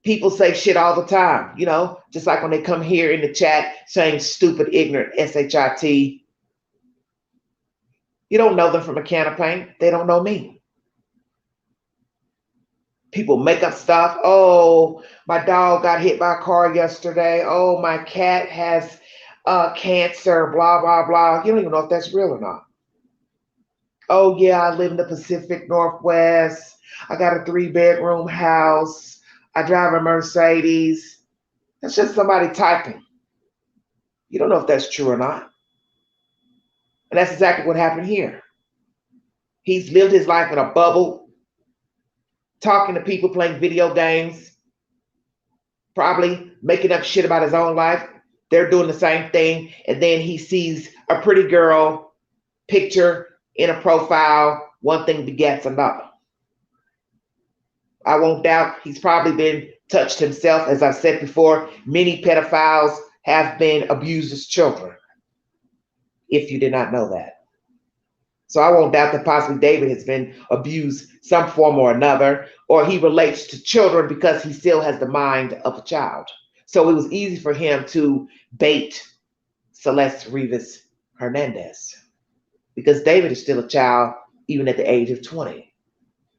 People say shit all the time, you know, just like when they come here in the chat saying stupid, ignorant, shit. You don't know them from a can of paint. They don't know me. People make up stuff. Oh, my dog got hit by a car yesterday. Oh, my cat has cancer, blah, blah, blah. You don't even know if that's real or not. Oh, yeah, I live in the Pacific Northwest. I got a 3-bedroom house. I drive a Mercedes. That's just somebody typing. You don't know if that's true or not. And that's exactly what happened here. He's lived his life in a bubble, talking to people, playing video games, probably making up shit about his own life. They're doing the same thing. And then he sees a pretty girl picture in a profile. One thing begets another. I won't doubt he's probably been touched himself. As I've said before, many pedophiles have been abused as children, if you did not know that. So I won't doubt that possibly David has been abused some form or another, or he relates to children because he still has the mind of a child. So it was easy for him to bait Celeste Rivas Hernandez because David is still a child even at the age of 20.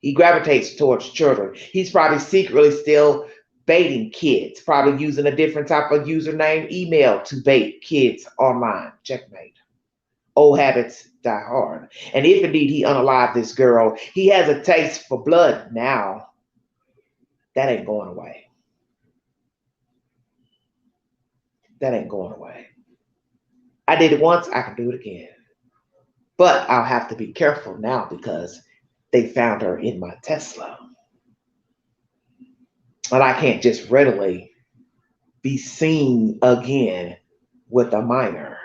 He gravitates towards children. He's probably secretly still baiting kids, probably using a different type of username email to bait kids online. Checkmate. Old habits die hard. And if indeed he unalived this girl, he has a taste for blood now. That ain't going away. That ain't going away. I did it once, I can do it again. But I'll have to be careful now because they found her in my Tesla. And I can't just readily be seen again with a minor.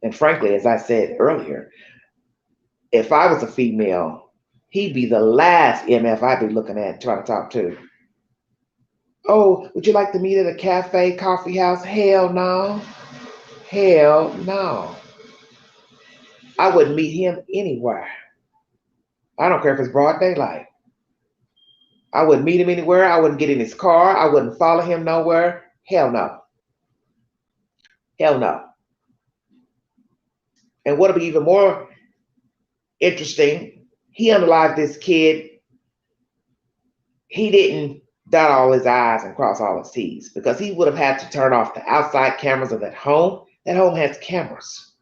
And frankly, as I said earlier, if I was a female, he'd be the last MF I'd be looking at trying to talk to. Oh, would you like to meet at a cafe, coffee house? Hell no. Hell no. I wouldn't meet him anywhere. I don't care if it's broad daylight. I wouldn't meet him anywhere. I wouldn't get in his car. I wouldn't follow him nowhere. Hell no. Hell no. And what'll be even more interesting, he unalived this kid. He didn't dot all his I's and cross all his T's because he would have had to turn off the outside cameras of that home. That home has cameras.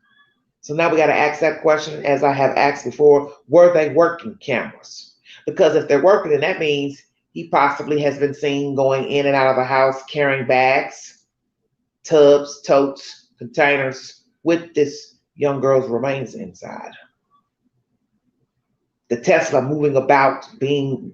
So now we got to ask that question, as I have asked before, were they working cameras? Because if they're working, then that means he possibly has been seen going in and out of the house carrying bags, tubs, totes, containers with this young girl's remains inside. The Tesla moving about, being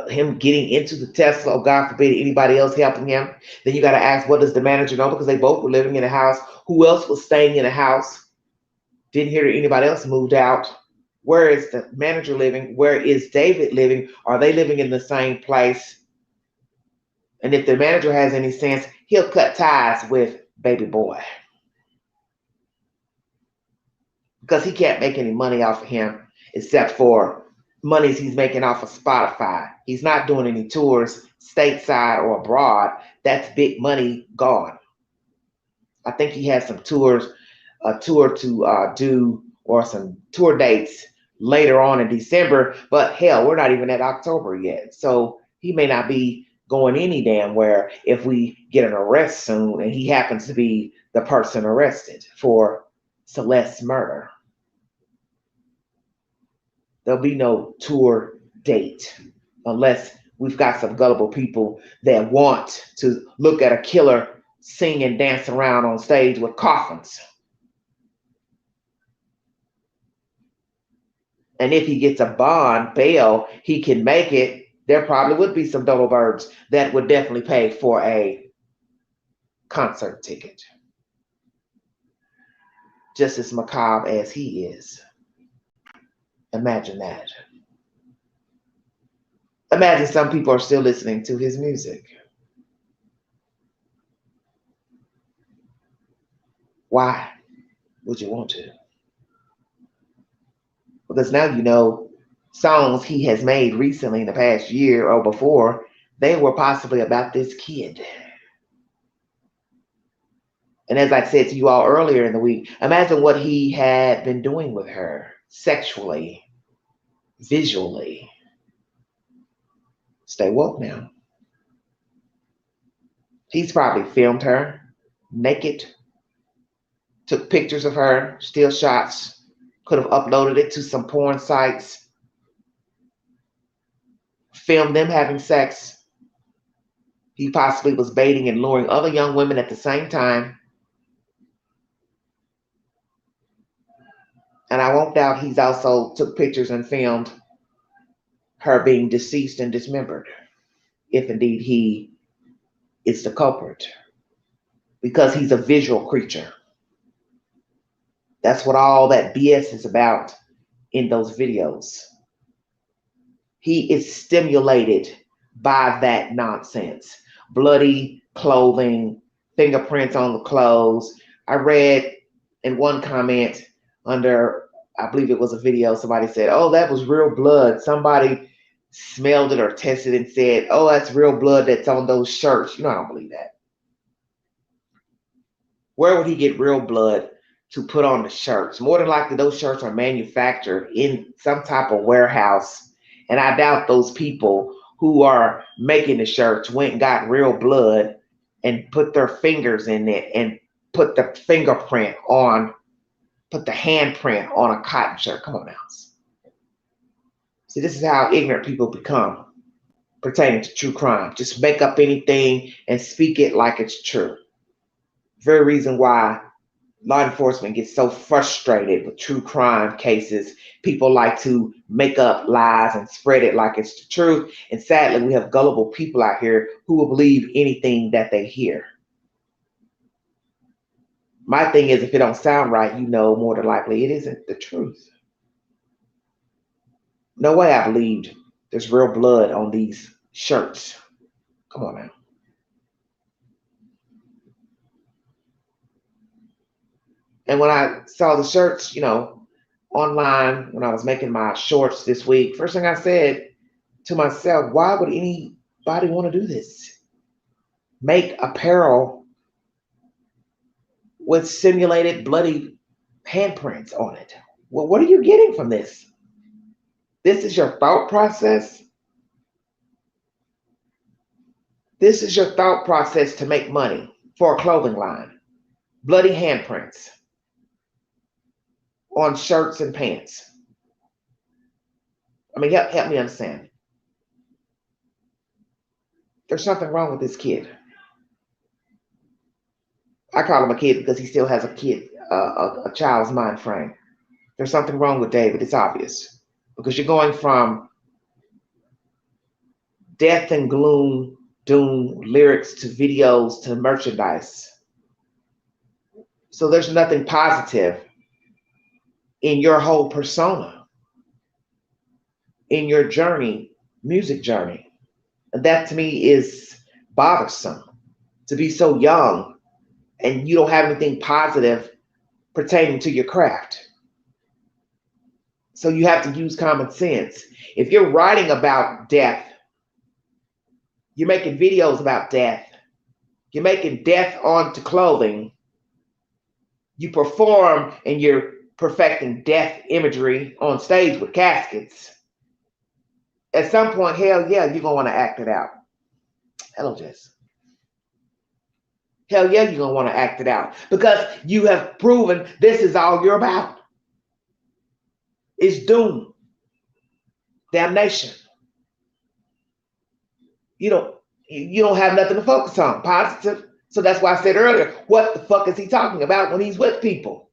him getting into the Tesla, or God forbid anybody else helping him. Then you got to ask, what does the manager know? Because they both were living in a house. Who else was staying in a house? Didn't hear that anybody else moved out. Where is the manager living? Where is David living? Are they living in the same place? And if the manager has any sense, he'll cut ties with baby boy. Because he can't make any money off of him except for monies he's making off of Spotify. He's not doing any tours stateside or abroad. That's big money gone. I think he has some tours, a tour to do, or some tour dates later on in December. But hell, we're not even at October yet. So he may not be going any damn where if we get an arrest soon and he happens to be the person arrested for Celeste's murder. There'll be no tour date unless we've got some gullible people that want to look at a killer sing and dance around on stage with coffins. And if he gets a bond, bail, he can make it. There probably would be some dodo birds that would definitely pay for a concert ticket. Just as macabre as he is. Imagine that. Imagine some people are still listening to his music. Why would you want to? Because now you know songs he has made recently in the past year or before, they were possibly about this kid. And as I said to you all earlier in the week, imagine what he had been doing with her sexually, visually. Stay woke now. He's probably filmed her naked, took pictures of her, still shots, could have uploaded it to some porn sites, filmed them having sex. He possibly was baiting and luring other young women at the same time. And I won't doubt he's also took pictures and filmed her being deceased and dismembered, if indeed he is the culprit, because he's a visual creature. That's what all that BS is about in those videos. He is stimulated by that nonsense. Bloody clothing, fingerprints on the clothes. I read in one comment under, I believe it was a video, somebody said, oh, that was real blood. Somebody smelled it or tested it and said, oh, that's real blood that's on those shirts. You know, I don't believe that. Where would he get real blood to put on the shirts? More than likely, those shirts are manufactured in some type of warehouse. And I doubt those people who are making the shirts went and got real blood and put their fingers in it and put the fingerprint on, put the handprint on a cotton shirt. Come on now. See, this is how ignorant people become pertaining to true crime. Just make up anything and speak it like it's true. Very reason why law enforcement gets so frustrated with true crime cases. People like to make up lies and spread it like it's the truth. And sadly, we have gullible people out here who will believe anything that they hear. My thing is, if it don't sound right, you know more than likely it isn't the truth. No way I believed there's real blood on these shirts. Come on now. And when I saw the shirts, online when I was making my shorts this week, first thing I said to myself, why would anybody want to do this? Make apparel with simulated bloody handprints on it. Well, what are you getting from this? This is your thought process? This is your thought process to make money for a clothing line. Bloody handprints on shirts and pants. I mean, help me understand. There's something wrong with this kid. I call him a kid because he still has a child's mind frame. There's something wrong with David. It's obvious because you're going from death and gloom, doom lyrics to videos to merchandise. So there's nothing positive in your whole persona, in your journey, music journey. And that to me is bothersome, to be so young and you don't have anything positive pertaining to your craft. So you have to use common sense. If you're writing about death, you're making videos about death, you're making death onto clothing, you perform and you're perfecting death imagery on stage with caskets, at some point, hell yeah, you're going to want to act it out. Hello, Jess. Hell yeah, you're going to want to act it out because you have proven this is all you're about. It's doom, damnation. You don't have nothing to focus on, positive. So that's why I said earlier, what the fuck is he talking about when he's with people?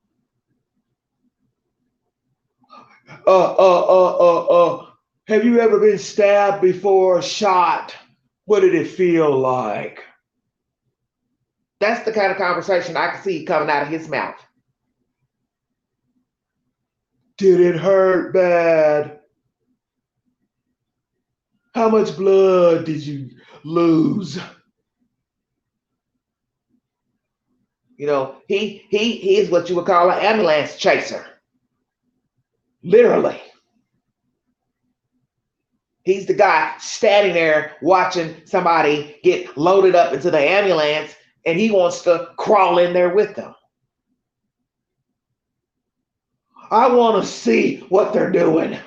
Have you ever been stabbed before or shot? What did it feel like? That's the kind of conversation I can see coming out of his mouth. Did it hurt bad? How much blood did you lose? He is what you would call an ambulance chaser. Literally. He's the guy standing there watching somebody get loaded up into the ambulance and he wants to crawl in there with them. I want to see what they're doing.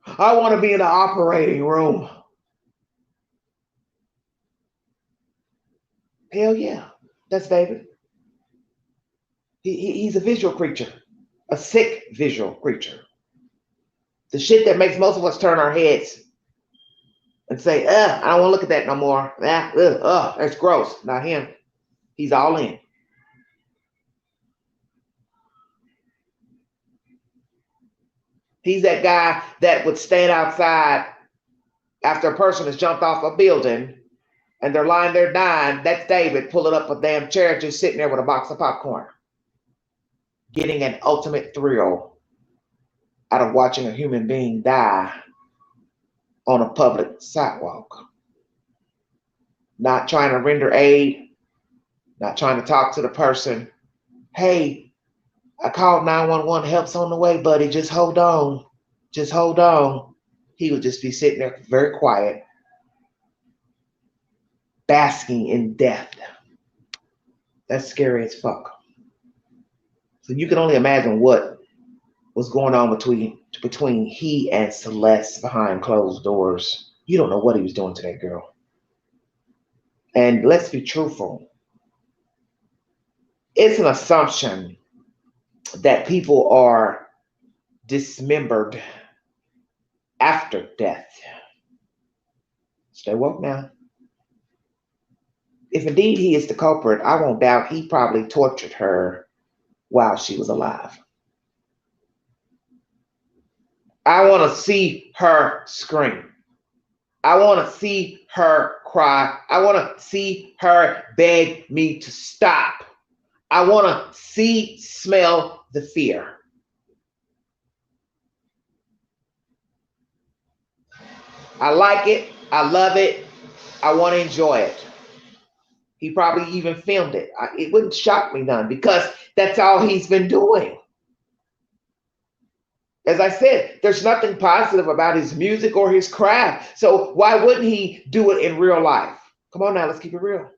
I want to be in the operating room. Hell yeah, that's David. He's a visual creature, a sick visual creature. The shit that makes most of us turn our heads and say, I don't want to look at that no more. That's gross. Not him. He's all in. He's that guy that would stand outside after a person has jumped off a building and they're lying there dying. That's David pulling up a damn chair, just sitting there with a box of popcorn, getting an ultimate thrill out of watching a human being die on a public sidewalk. Not trying to render aid, not trying to talk to the person. Hey, I called 911, help's on the way, buddy. Just hold on. Just hold on. He would just be sitting there very quiet, basking in death. That's scary as fuck. So you can only imagine what was going on between he and Celeste behind closed doors. You don't know what he was doing to that girl. And let's be truthful. It's an assumption that people are dismembered after death. Stay woke now. if indeed he is the culprit, I won't doubt he probably tortured her while she was alive. I want to see her scream. I want to see her cry. I want to see her beg me to stop. I want to see, smell the fear. I like it. I love it. I want to enjoy it. He probably even filmed it. It wouldn't shock me none because that's all he's been doing. As I said, there's nothing positive about his music or his craft. So why wouldn't he do it in real life? Come on now, let's keep it real.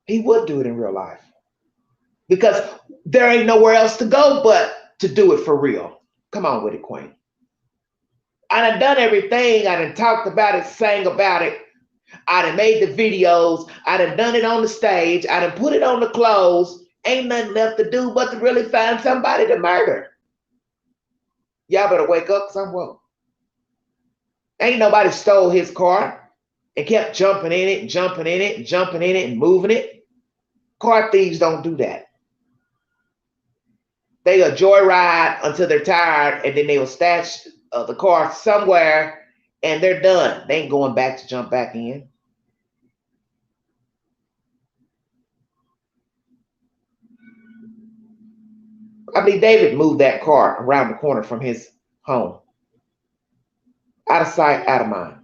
He would do it in real life because there ain't nowhere else to go but to do it for real. Come on with it, Queen. I done everything. I done talked about it, sang about it. I done made the videos. I done it on the stage. I done put it on the clothes. Ain't nothing left to do but to really find somebody to murder. Y'all better wake up because I'm woke. Ain't nobody stole his car and kept jumping in it and jumping in it and jumping in it and moving it. Car thieves don't do that. They'll joyride until they're tired and then they will stash the car somewhere and they're done. They ain't going back to jump back in. I believe David moved that car around the corner from his home. Out of sight, out of mind.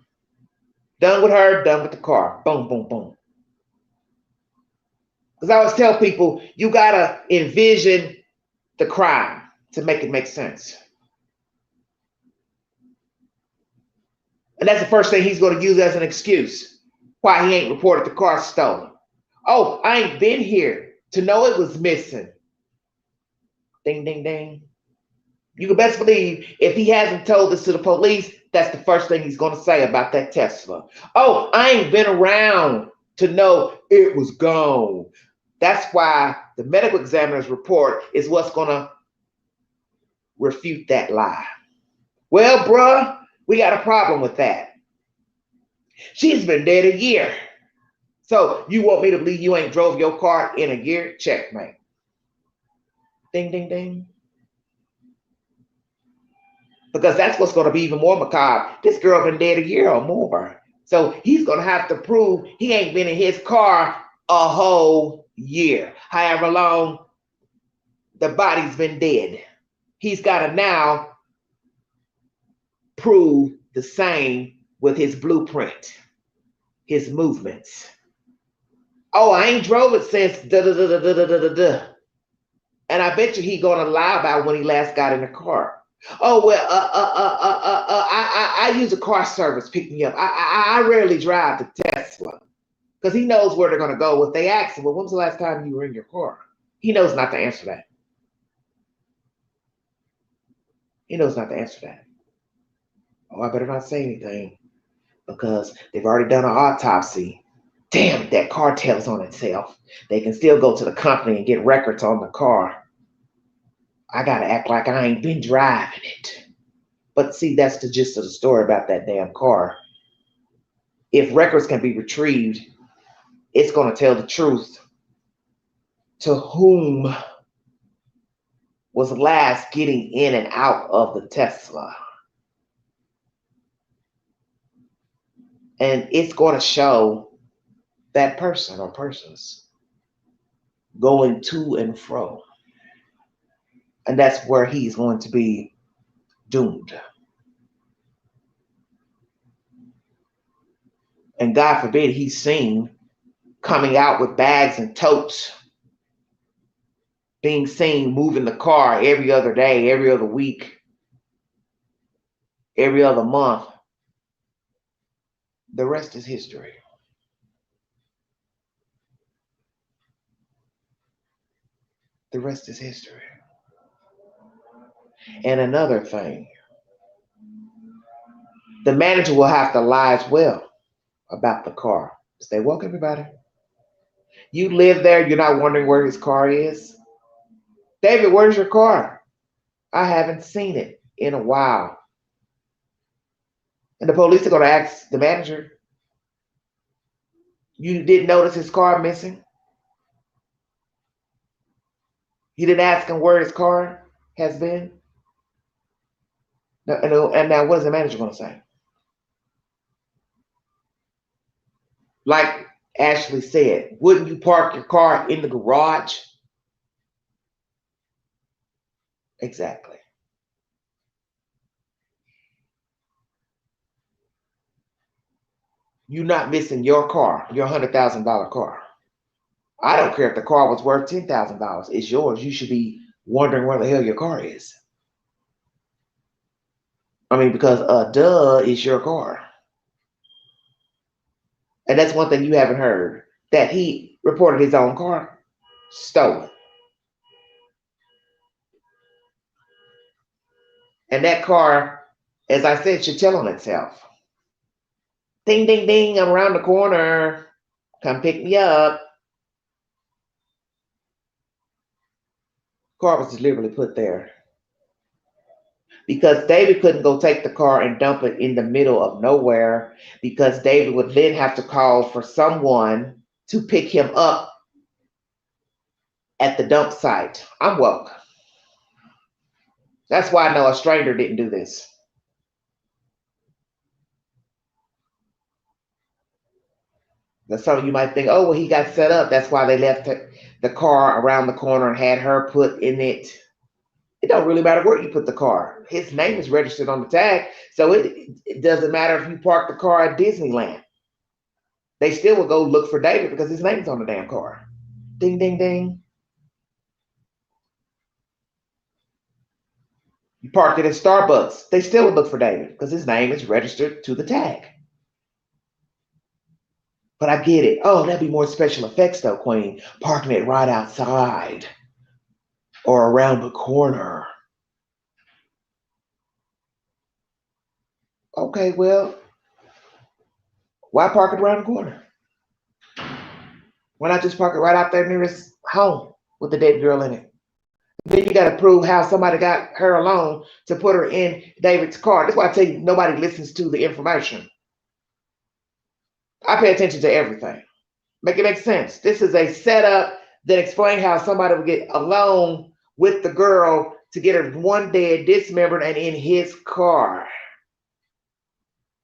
Done with her, done with the car. Boom, boom, boom. Because I always tell people, you got to envision the crime to make it make sense. And that's the first thing he's going to use as an excuse why he ain't reported the car stolen. Oh, I ain't been here to know it was missing. Ding, ding, ding. You can best believe if he hasn't told this to the police, that's the first thing he's going to say about that Tesla. Oh, I ain't been around to know it was gone. That's why the medical examiner's report is what's going to refute that lie. Well, bruh, we got a problem with that. She's been dead a year. So you want me to believe you ain't drove your car in a year? Checkmate. Ding, ding, ding. Because that's what's going to be even more macabre. This girl been dead a year or more. So he's going to have to prove he ain't been in his car a whole year. However long the body's been dead. He's got to now prove the same with his blueprint, his movements. Oh, I ain't drove it since da-da-da-da-da-da-da-da. And I bet you he going to lie about when he last got in the car. Oh, well, I use a car service pick me up. I rarely drive the Tesla because he knows where they're going to go. If they ask him, well, when was the last time you were in your car? He knows not to answer that. He knows not to answer that. Oh, I better not say anything because they've already done an autopsy. Damn it, that car tells on itself. They can still go to the company and get records on the car. I got to act like I ain't been driving it. But see, that's the gist of the story about that damn car. If records can be retrieved, it's going to tell the truth to whom was last getting in and out of the Tesla. And it's going to show that person or persons going to and fro. And that's where he's going to be doomed. And God forbid he's seen coming out with bags and totes, being seen moving the car every other day, every other week, every other month. The rest is history. The rest is history. And another thing, the manager will have to lie as well about the car. Stay woke, everybody. You live there, you're not wondering where his car is. David, where's your car? I haven't seen it in a while. And the police are going to ask the manager, You didn't notice his car missing? You didn't ask him where his car has been? And now what is the manager going to say? Like Ashley said, wouldn't you park your car in the garage? Exactly. You're not missing your car, your $100,000 car. I don't care if the car was worth $10,000. It's yours. You should be wondering where the hell your car is. I mean, because duh, it's your car. And that's one thing you haven't heard, that he reported his own car stolen. And that car, as I said, should tell on itself. Ding, ding, ding, I'm around the corner. Come pick me up. Car was deliberately put there because David couldn't go take the car and dump it in the middle of nowhere, because David would then have to call for someone to pick him up at the dump site. I'm woke. That's why I know a stranger didn't do this. That some of you might think, oh, well, he got set up. That's why they left the car around the corner and had her put in it. It don't really matter where you put the car. His name is registered on the tag, so it doesn't matter if you park the car at Disneyland. They still will go look for David because his name's on the damn car. Ding, ding, ding. You parked it at Starbucks. They still would look for David because his name is registered to the tag. But I get it. Oh, that'd be more special effects though, Queen. Parking it right outside or around the corner. Okay, well, why park it around the corner? Why not just park it right out there near his home with the dead girl in it? Then you got to prove how somebody got her alone to put her in David's car. That's why I tell you, nobody listens to the information. I pay attention to everything. Make it make sense. This is a setup that explains how somebody would get alone with the girl to get her one dead, dismembered, and in his car.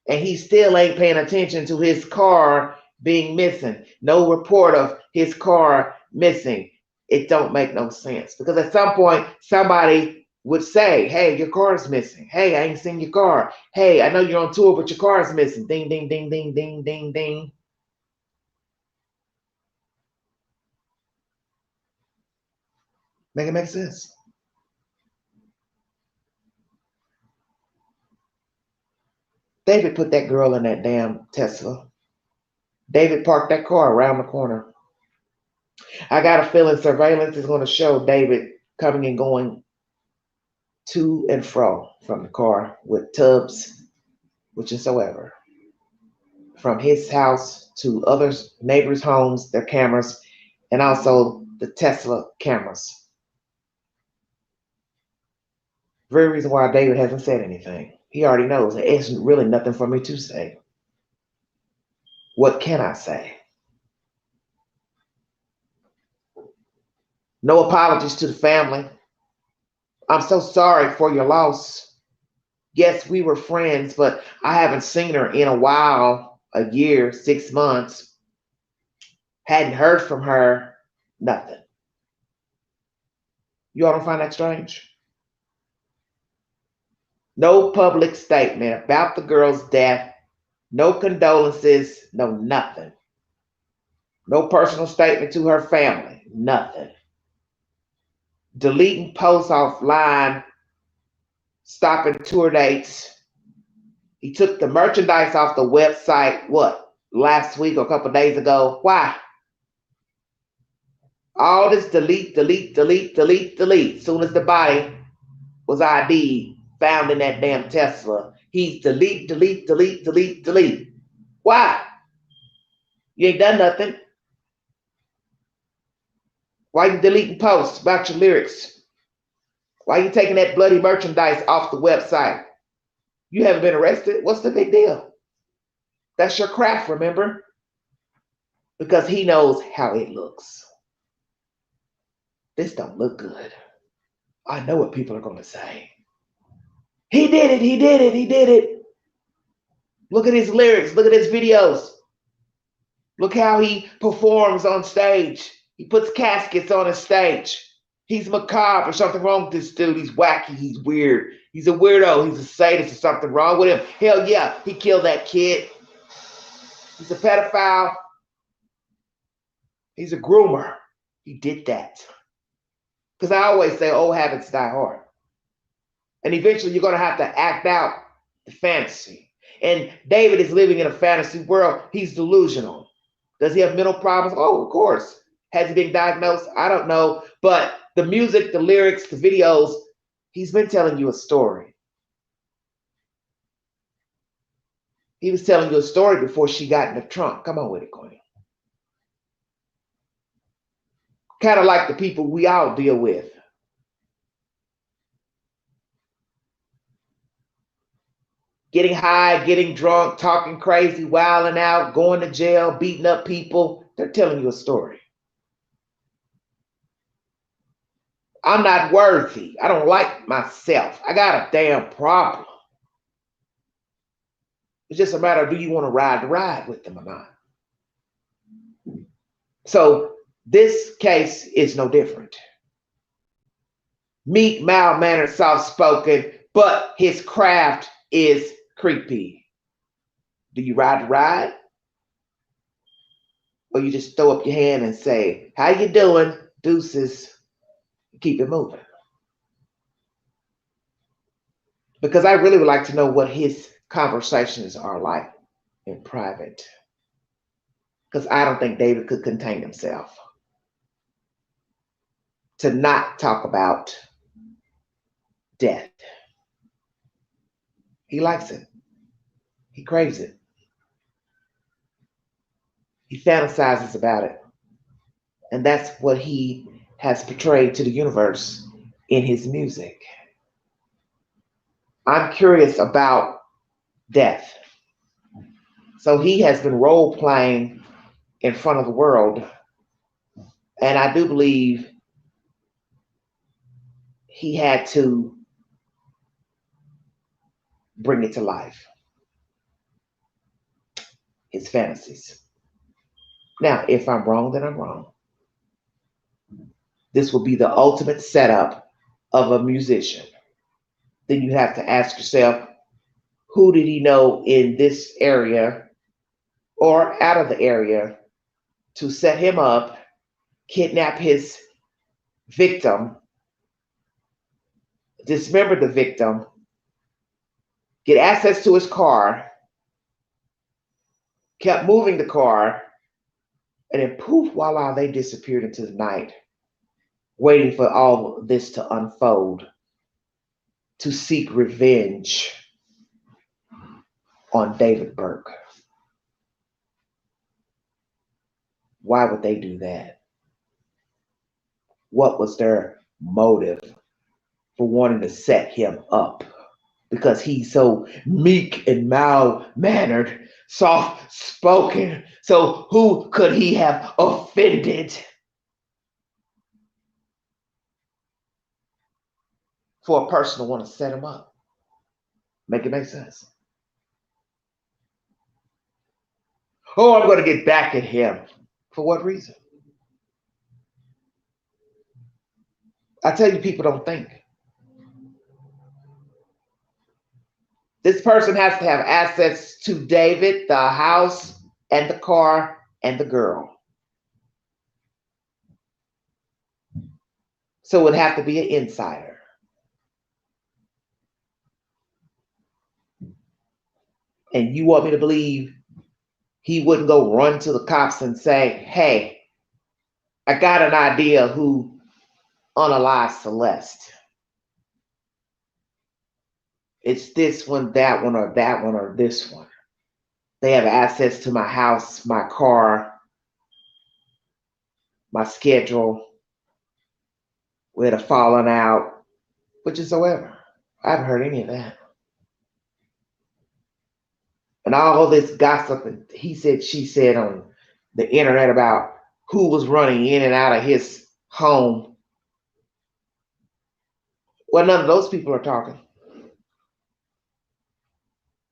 And he still ain't paying attention to his car being missing. No report of his car missing. It don't make no sense, because at some point somebody would say, hey, your car is missing. Hey, I ain't seen your car. Hey, I know you're on tour, but your car is missing. Ding, ding, ding, ding, ding, ding, ding. Make it make sense. David put that girl in that damn Tesla. David parked that car around the corner. I got a feeling surveillance is going to show David coming and going to and fro from the car with tubs, whichsoever, from his house to other neighbors' homes, their cameras, and also the Tesla cameras. Very reason why David hasn't said anything. He already knows there isn't really nothing for me to say. What can I say? No apologies to the family. I'm so sorry for your loss. Yes, we were friends, but I haven't seen her in a while, a year, 6 months. Hadn't heard from her, nothing. You all don't find that strange? No public statement about the girl's death, no condolences, no nothing. No personal statement to her family, nothing. Deleting posts offline, stopping tour dates. He took the merchandise off the website, what, last week or a couple of days ago? Why? All this delete, delete, delete, delete, delete. Soon as the body was ID'd, found in that damn Tesla, he's delete, delete, delete, delete, delete. Why? You ain't done nothing. Why you deleting posts about your lyrics? Why you taking that bloody merchandise off the website? You haven't been arrested. What's the big deal? That's your craft, remember? because he knows how it looks. This don't look good. I know what people are going to say. He did it. He did it. He did it. Look at his lyrics. Look at his videos. Look how he performs on stage. He puts caskets on his stage. He's macabre. There's something wrong with this dude. He's wacky. He's weird. He's a weirdo. He's a sadist. There's something wrong with him. Hell yeah, he killed that kid. He's a pedophile. He's a groomer. He did that. Because I always say old habits die hard. And eventually you're going to have to act out the fantasy. And David is living in a fantasy world. He's delusional. Does he have mental problems? Oh, of course. Has he been diagnosed? I don't know. But the music, the lyrics, the videos, he's been telling you a story. He was telling you a story before she got in the trunk. Come on with it, Queen. Kind of like the people we all deal with. Getting high, getting drunk, talking crazy, wilding out, going to jail, beating up people. They're telling you a story. I'm not worthy. I don't like myself. I got a damn problem. It's just a matter of, do you want to ride the ride with them or not? So this case is no different. Meek, mild-mannered, soft-spoken, but his craft is creepy. Do you ride the ride? Or you just throw up your hand and say, how you doing? Deuces. Keep it moving. Because I really would like to know what his conversations are like in private. Because I don't think David could contain himself to not talk about death. He likes it. He craves it. He fantasizes about it. And that's what he has portrayed to the universe in his music. I'm curious about death. So he has been role playing in front of the world. And I do believe he had to bring it to life. His fantasies. Now, if I'm wrong, then I'm wrong. This will be the ultimate setup of a musician. Then you have to ask yourself, who did he know in this area or out of the area to set him up, kidnap his victim, dismember the victim, get access to his car, kept moving the car, and then poof, voila, they disappeared into the night, waiting for all of this to unfold, to seek revenge on David Burke. Why would they do that? What was their motive for wanting to set him up? Because he's so meek and mild-mannered, soft-spoken. So who could he have offended for a person to want to set him up? Make it make sense? Oh, I'm going to get back at him. For what reason? I tell you, people don't think. This person has to have access to David, the house, and the car, and the girl. So it would have to be an insider. And you want me to believe he wouldn't go run to the cops and say, hey, I got an idea who unalived Celeste. It's this one, that one, or that one, or this one. They have access to my house, my car, my schedule. We had a falling out, whatsoever. I haven't heard any of that. And all this gossip and he said, she said on the internet about who was running in and out of his home. Well, none of those people are talking.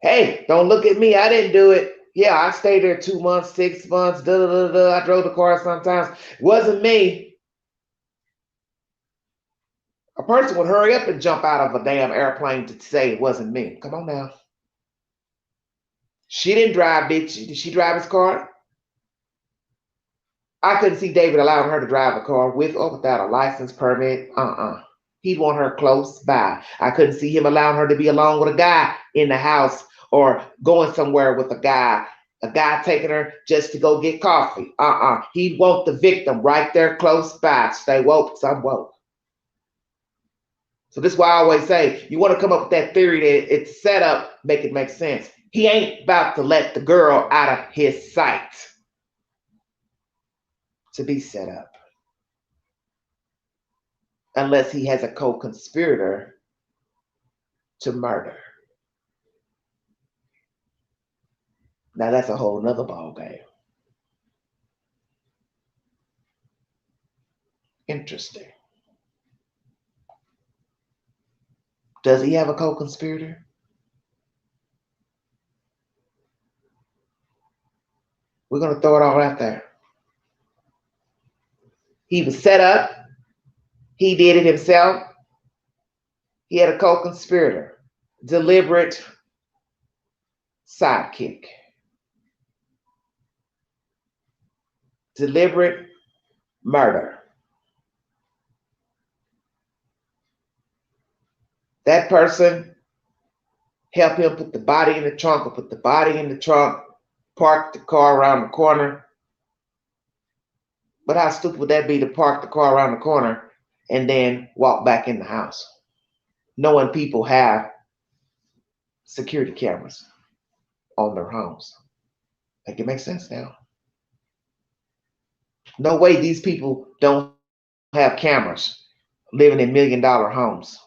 Hey, don't look at me. I didn't do it. Yeah, I stayed there 2 months, 6 months. I drove the car sometimes. It wasn't me. A person would hurry up and jump out of a damn airplane to say it wasn't me. Come on now. She didn't drive, did she? Did she drive his car? I couldn't see David allowing her to drive a car with or without a license permit. He'd want her close by. I couldn't see him allowing her to be alone with a guy in the house or going somewhere with a guy taking her just to go get coffee. He'd want the victim right there close by. Stay woke, because I'm woke. So this is why I always say, you want to come up with that theory that it's set up, make it make sense. He ain't about to let the girl out of his sight to be set up. Unless he has a co-conspirator to murder. Now that's a whole nother ball game. Interesting. Does he have a co-conspirator? We're going to throw it all out there. He was set up. He did it himself. He had a co-conspirator. Deliberate sidekick. Deliberate murder. That person helped him put the body in the trunk or put the body in the trunk, park the car around the corner. But how stupid would that be to park the car around the corner and then walk back in the house, knowing people have security cameras on their homes? Like, it makes sense now. No way these people don't have cameras living in $1 million homes.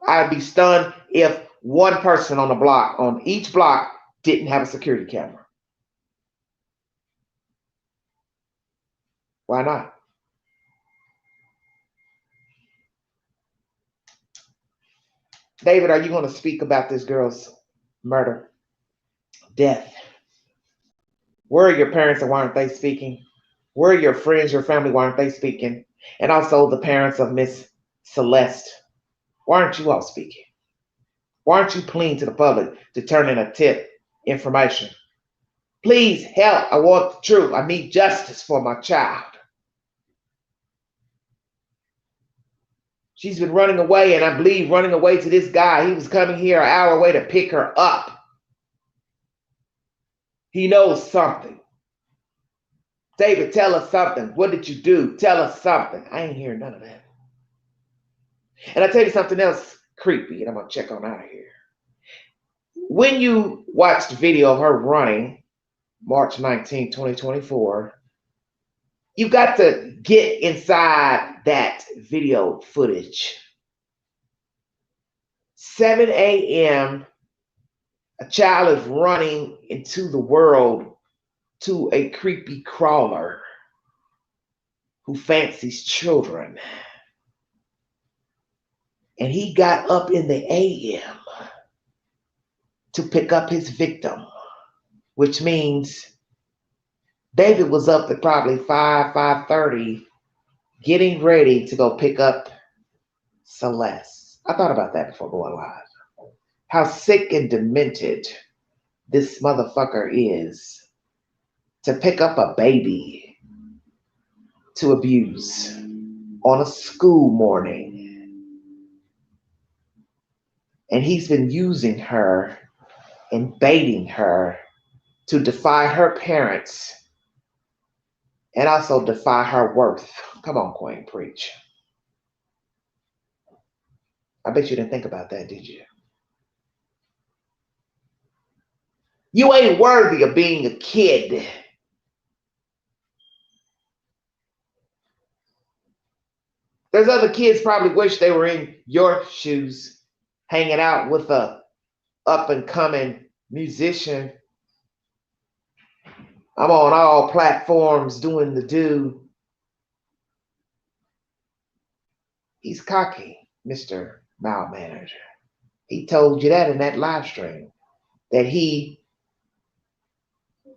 I'd be stunned if one person on the block, on each block, didn't have a security camera. Why not? David, are you going to speak about this girl's murder, death? Where are your parents and why aren't they speaking? Where are your friends, your family, why aren't they speaking? And also the parents of Miss Celeste. Why aren't you all speaking? Why aren't you pleading to the public to turn in a tip information? Please help. I want the truth. I need justice for my child. She's been running away, and I believe running away to this guy. He was coming here an hour away to pick her up. He knows something. David, tell us something. What did you do? Tell us something. I ain't hearing none of that. And I'll tell you something else creepy, and I'm going to check on out of here. When you watch the video of her running, March 19, 2024, you've got to get inside that video footage. 7 a.m., a child is running into the world to a creepy crawler who fancies children. And he got up in the a.m. to pick up his victim, which means David was up at probably 5:30, getting ready to go pick up Celeste. I thought about that before going live. How sick and demented this motherfucker is to pick up a baby to abuse on a school morning. And he's been using her and baiting her to defy her parents and also defy her worth. Come on, Queen, preach. I bet you didn't think about that, did you? You ain't worthy of being a kid. There's other kids probably wish they were in your shoes, hanging out with a up-and-coming musician I'm on all platforms doing the do. He's cocky, Mr. Mild Manager. He told you that in that live stream, that he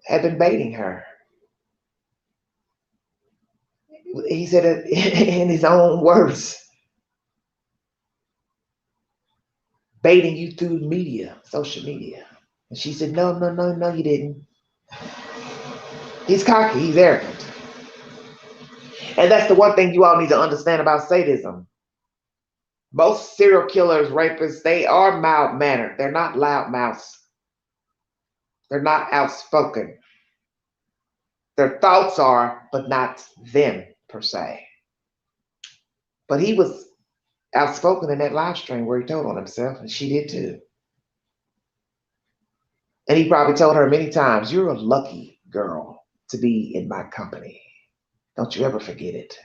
had been baiting her. He said it in his own words, baiting you through media, social media. And she said, no, you didn't. He's cocky, he's arrogant. And that's the one thing you all need to understand about sadism. Most serial killers, rapists, they are mild-mannered. They're not loud mouths. They're not outspoken. Their thoughts are, but not them, per se. But he was outspoken in that live stream where he told on himself, and she did too. And he probably told her many times, you're a lucky girl to be in my company. Don't you ever forget it.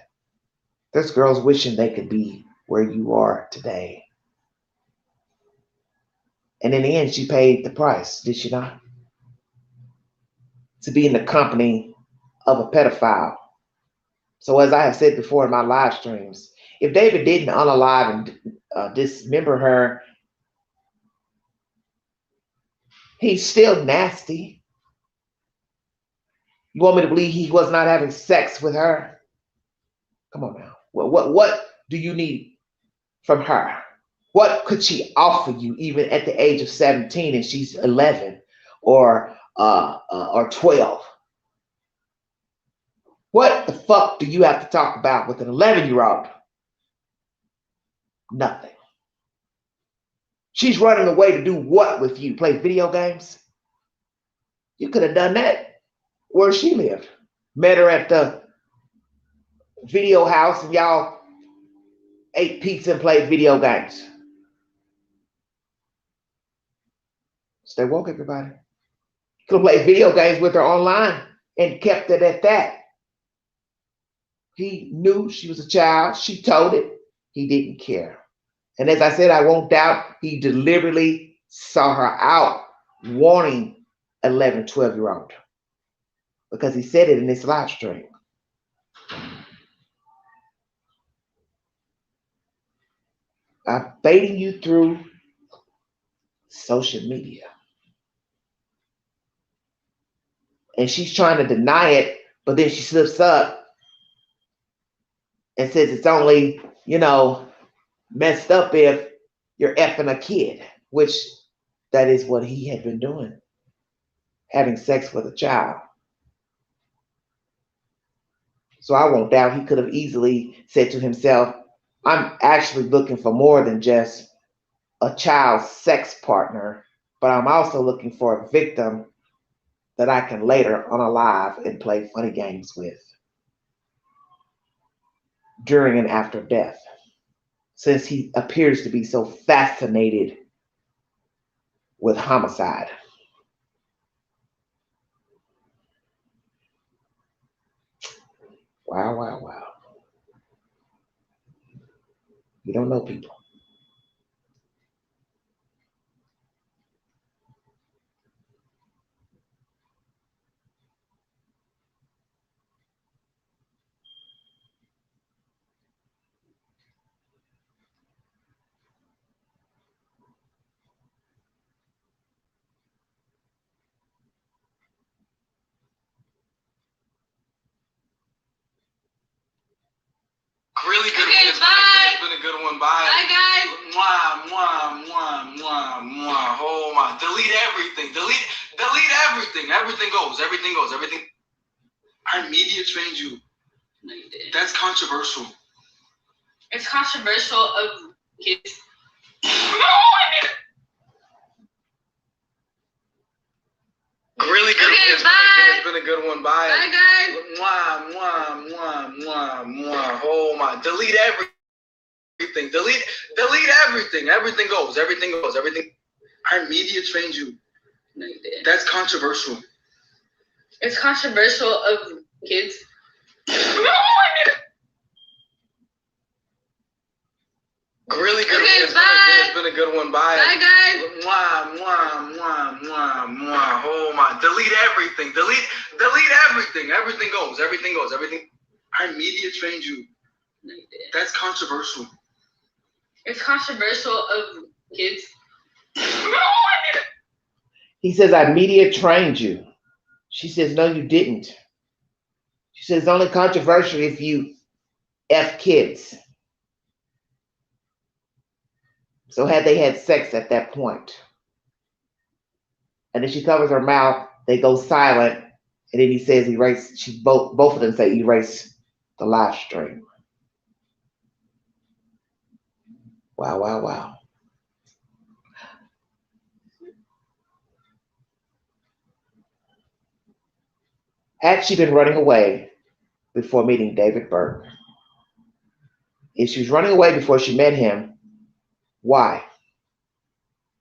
There's girls wishing they could be where you are today. And in the end, she paid the price, did she not? To be in the company of a pedophile. So as I have said before in my live streams, if David didn't unalive and dismember her, he's still nasty. You want me to believe he was not having sex with her? Come on now. What do you need from her? What could she offer you even at the age of 17 and she's 11 or 12? What the fuck do you have to talk about with an 11-year-old? Nothing. She's running away to do what with you? Play video games? You could have done that where she lived. Met her at the video house and y'all ate pizza and played video games. Stay woke, everybody. Could have played video games with her online and kept it at that. He knew she was a child. She told it. He didn't care. And as I said, I won't doubt he deliberately saw her out warning 11, 12-year-old because he said it in this live stream. I'm baiting you through social media. And she's trying to deny it, but then she slips up and says it's only, messed up if you're effing a kid, which that is what he had been doing, having sex with a child. So I won't doubt he could have easily said to himself, I'm actually looking for more than just a child's sex partner, but I'm also looking for a victim that I can later unalive and play funny games with during and after death, since he appears to be so fascinated with homicide. Wow, wow, wow. You don't know people. Really good. Okay, it's been a good one. Bye. Bye, guys. Mwah, mwah, mwah, mwah, mwah. Oh my. Delete everything. Delete everything. Everything goes. Everything goes. Everything. Our media trained you. No, you didn't. That's controversial. It's controversial of kids. No, I didn't. Really good. Okay, it's been a good one. Bye. Bye, guys. Mwah, mwah, mwah, mwah, mwah. Oh my. Delete everything. Delete everything. Everything goes. Everything goes. Everything. Our media trained you. No, you didn't. That's controversial. It's controversial of kids. No, I didn't. Really good. Okay, it's been a good one. Bye. Bye, guys. Mwah, mwah, mwah, mwah, mwah. Oh my! Delete everything. Delete everything. Everything goes. Everything goes. Everything. I media trained you. No, you didn't. That's controversial. It's controversial of kids. No, I didn't. He says, I media trained you. She says, no, you didn't. She says, it's only controversial if you F kids. So had they had sex at that point? And then she covers her mouth, they go silent, and then he says erase, both of them say erase the live stream. Wow, wow, wow. Had she been running away before meeting David Burke? If she was running away before she met him, why?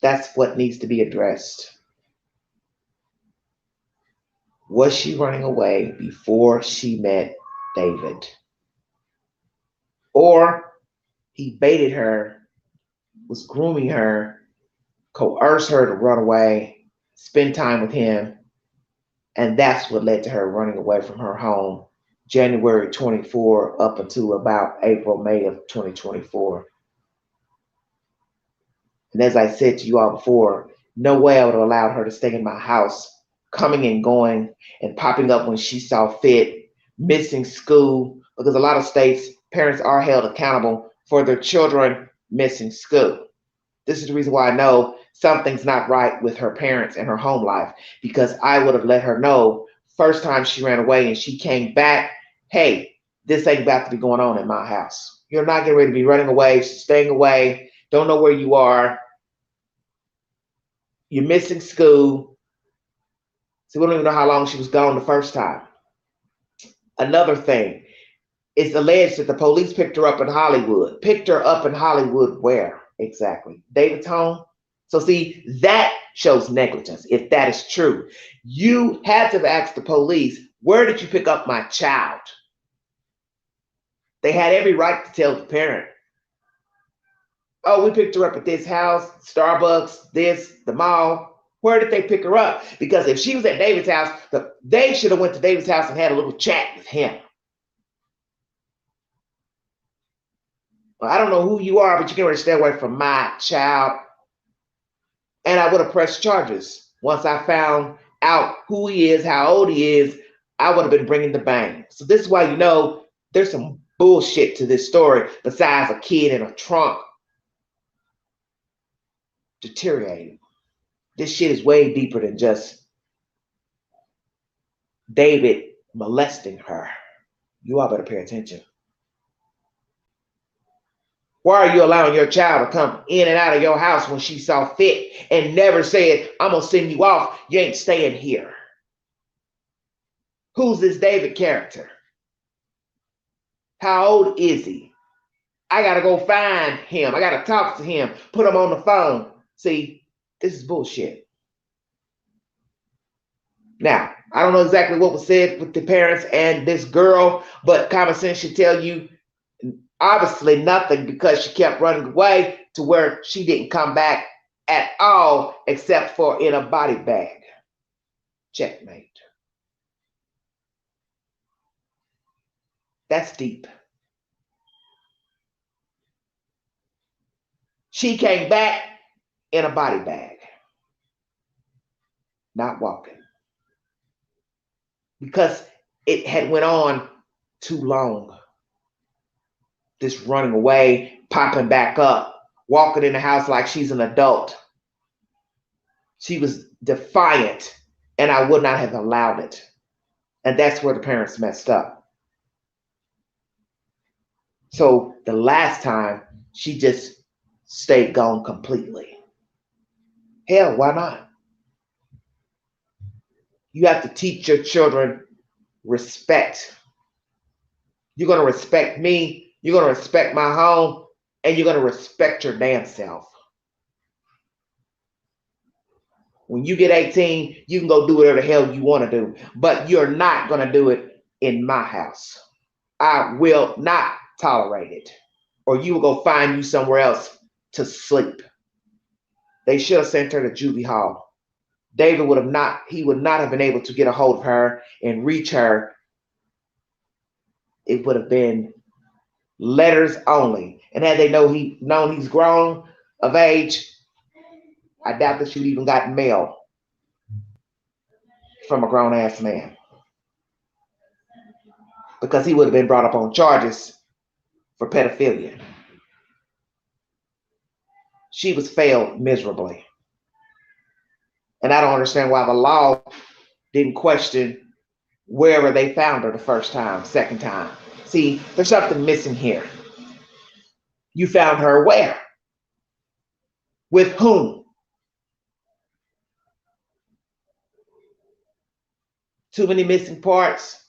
That's what needs to be addressed. Was she running away before she met David? Or he baited her, was grooming her, coerced her to run away, spend time with him, and that's what led to her running away from her home January 24 up until about April, May of 2024. And as I said to you all before, no way I would have allowed her to stay in my house, coming and going and popping up when she saw fit, missing school, because a lot of states, parents are held accountable for their children missing school. This is the reason why I know something's not right with her parents and her home life, because I would have let her know first time she ran away and she came back, hey, this ain't about to be going on in my house. You're not getting ready to be running away, staying away, don't know where you are. You're missing school. So we don't even know how long she was gone the first time. Another thing, it's alleged that the police picked her up in Hollywood. Picked her up in Hollywood where exactly? David's home? So see, that shows negligence, if that is true. You had to ask the police, where did you pick up my child? They had every right to tell the parent, oh, we picked her up at this house, Starbucks, this, the mall. Where did they pick her up? Because if she was at David's house, they should have went to David's house and had a little chat with him. Well, I don't know who you are, but you can really stay away from my child. And I would have pressed charges. Once I found out who he is, how old he is, I would have been bringing the bang. So this is why you know there's some bullshit to this story besides a kid in a trunk deteriorating. This shit is way deeper than just David molesting her. You all better pay attention. Why are you allowing your child to come in and out of your house when she saw fit and never said, I'm going to send you off, you ain't staying here? Who's this David character? How old is he? I got to go find him. I got to talk to him, put him on the phone. See, this is bullshit. Now, I don't know exactly what was said with the parents and this girl, but common sense should tell you obviously nothing, because she kept running away to where she didn't come back at all except for in a body bag. Checkmate. That's deep. She came back in a body bag, not walking, because it had went on too long. This running away, popping back up, walking in the house like she's an adult. She was defiant, and I would not have allowed it. And that's where the parents messed up. So the last time, she just stayed gone completely. Hell, why not? You have to teach your children respect. You're going to respect me, you're going to respect my home, and you're going to respect your damn self. When you get 18, you can go do whatever the hell you want to do, but you're not going to do it in my house. I will not tolerate it. or you will go find you somewhere else to sleep. They should have sent her to juvie hall. David would not have been able to get a hold of her and reach her. It would have been letters only. And had they known he's grown of age, I doubt that she'd even gotten mail from a grown ass man, because he would have been brought up on charges for pedophilia. She was failed miserably. And I don't understand why the law didn't question wherever they found her the first time, second time. See, there's something missing here. You found her where? With whom? Too many missing parts.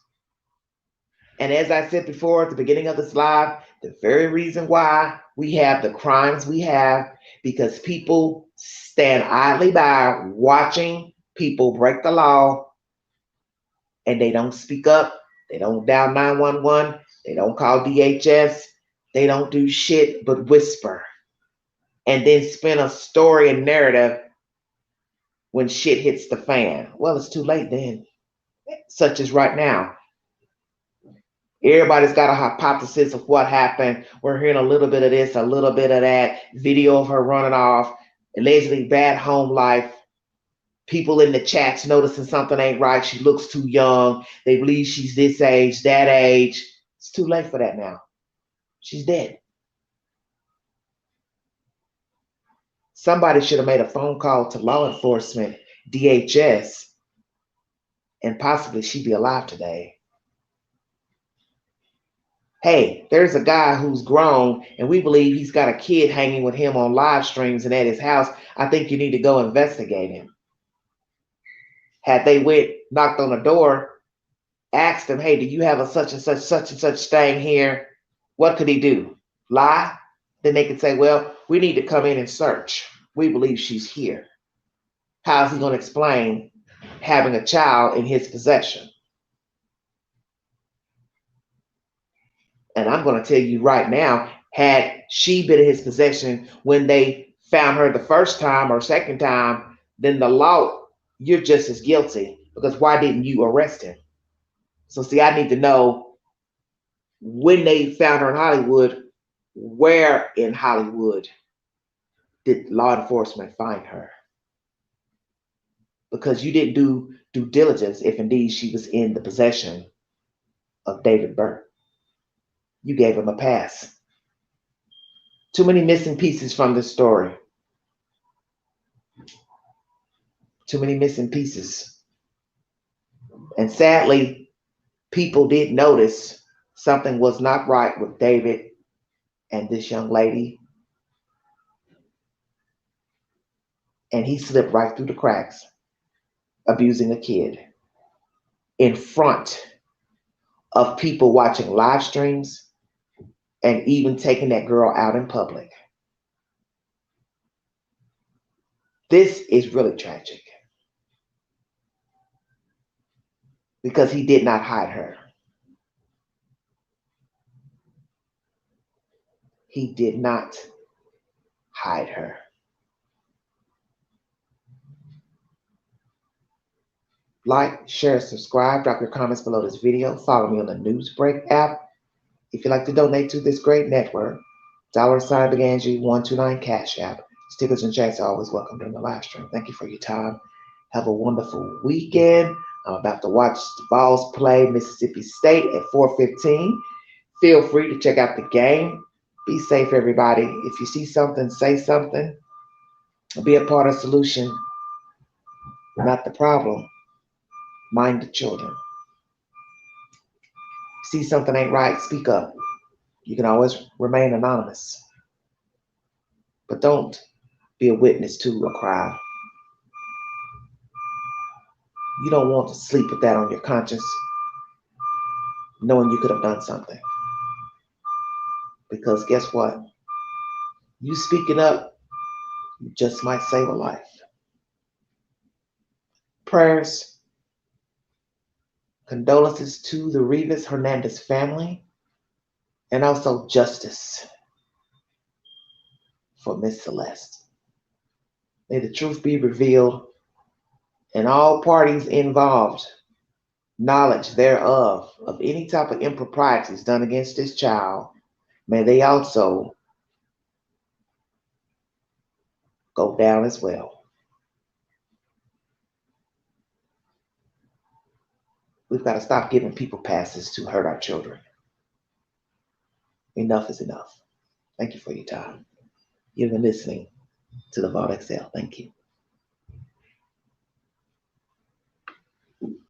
And as I said before at the beginning of this live, the very reason why we have the crimes we have, because people stand idly by watching people break the law, and they don't speak up. They don't dial 911. They don't call DHS. They don't do shit but whisper. And then spin a story and narrative when shit hits the fan. Well, it's too late then. Such as right now. Everybody's got a hypothesis of what happened. We're hearing a little bit of this, a little bit of that. Video of her running off. Allegedly bad home life. People in the chats noticing something ain't right. She looks too young. They believe she's this age, that age. It's too late for that now. She's dead. Somebody should have made a phone call to law enforcement, DHS, and possibly she'd be alive today. Hey, there's a guy who's grown, and we believe he's got a kid hanging with him on live streams and at his house. I think you need to go investigate him. Had they knocked on the door, asked him, hey, do you have a such and such thing here? What could he do? Lie? Then they could say, well, we need to come in and search. We believe she's here. How is he going to explain having a child in his possession? And I'm going to tell you right now, had she been in his possession when they found her the first time or second time, then the law, you're just as guilty, because why didn't you arrest him? So see, I need to know when they found her in Hollywood, where in Hollywood did law enforcement find her? Because you didn't do due diligence if indeed she was in the possession of David Burt. You gave him a pass. Too many missing pieces from this story. Too many missing pieces. And sadly, people did notice something was not right with David and this young lady. And he slipped right through the cracks, abusing a kid in front of people watching live streams and even taking that girl out in public. This is really tragic because he did not hide her. He did not hide her. Like, share, subscribe, drop your comments below this video. Follow me on the Newsbreak app. If you'd like to donate to this great network, $ Big Angie 129 Cash App. Stickers and checks are always welcome during the live stream. Thank you for your time. Have a wonderful weekend. I'm about to watch the Vols play Mississippi State at 4:15. Feel free to check out the game. Be safe, everybody. If you see something, say something. Be a part of the solution, not the problem. Mind the children. See something ain't right, speak up. You can always remain anonymous. But don't be a witness to a crime. You don't want to sleep with that on your conscience, knowing you could have done something. Because guess what? You speaking up, you just might save a life. Prayers, condolences to the Rivas Hernandez family, and also justice for Miss Celeste. May the truth be revealed and all parties involved knowledge thereof of any type of improprieties done against this child. May they also go down as well. We've got to stop giving people passes to hurt our children. Enough is enough. Thank you for your time. You've been listening to the Vault XL. Thank you.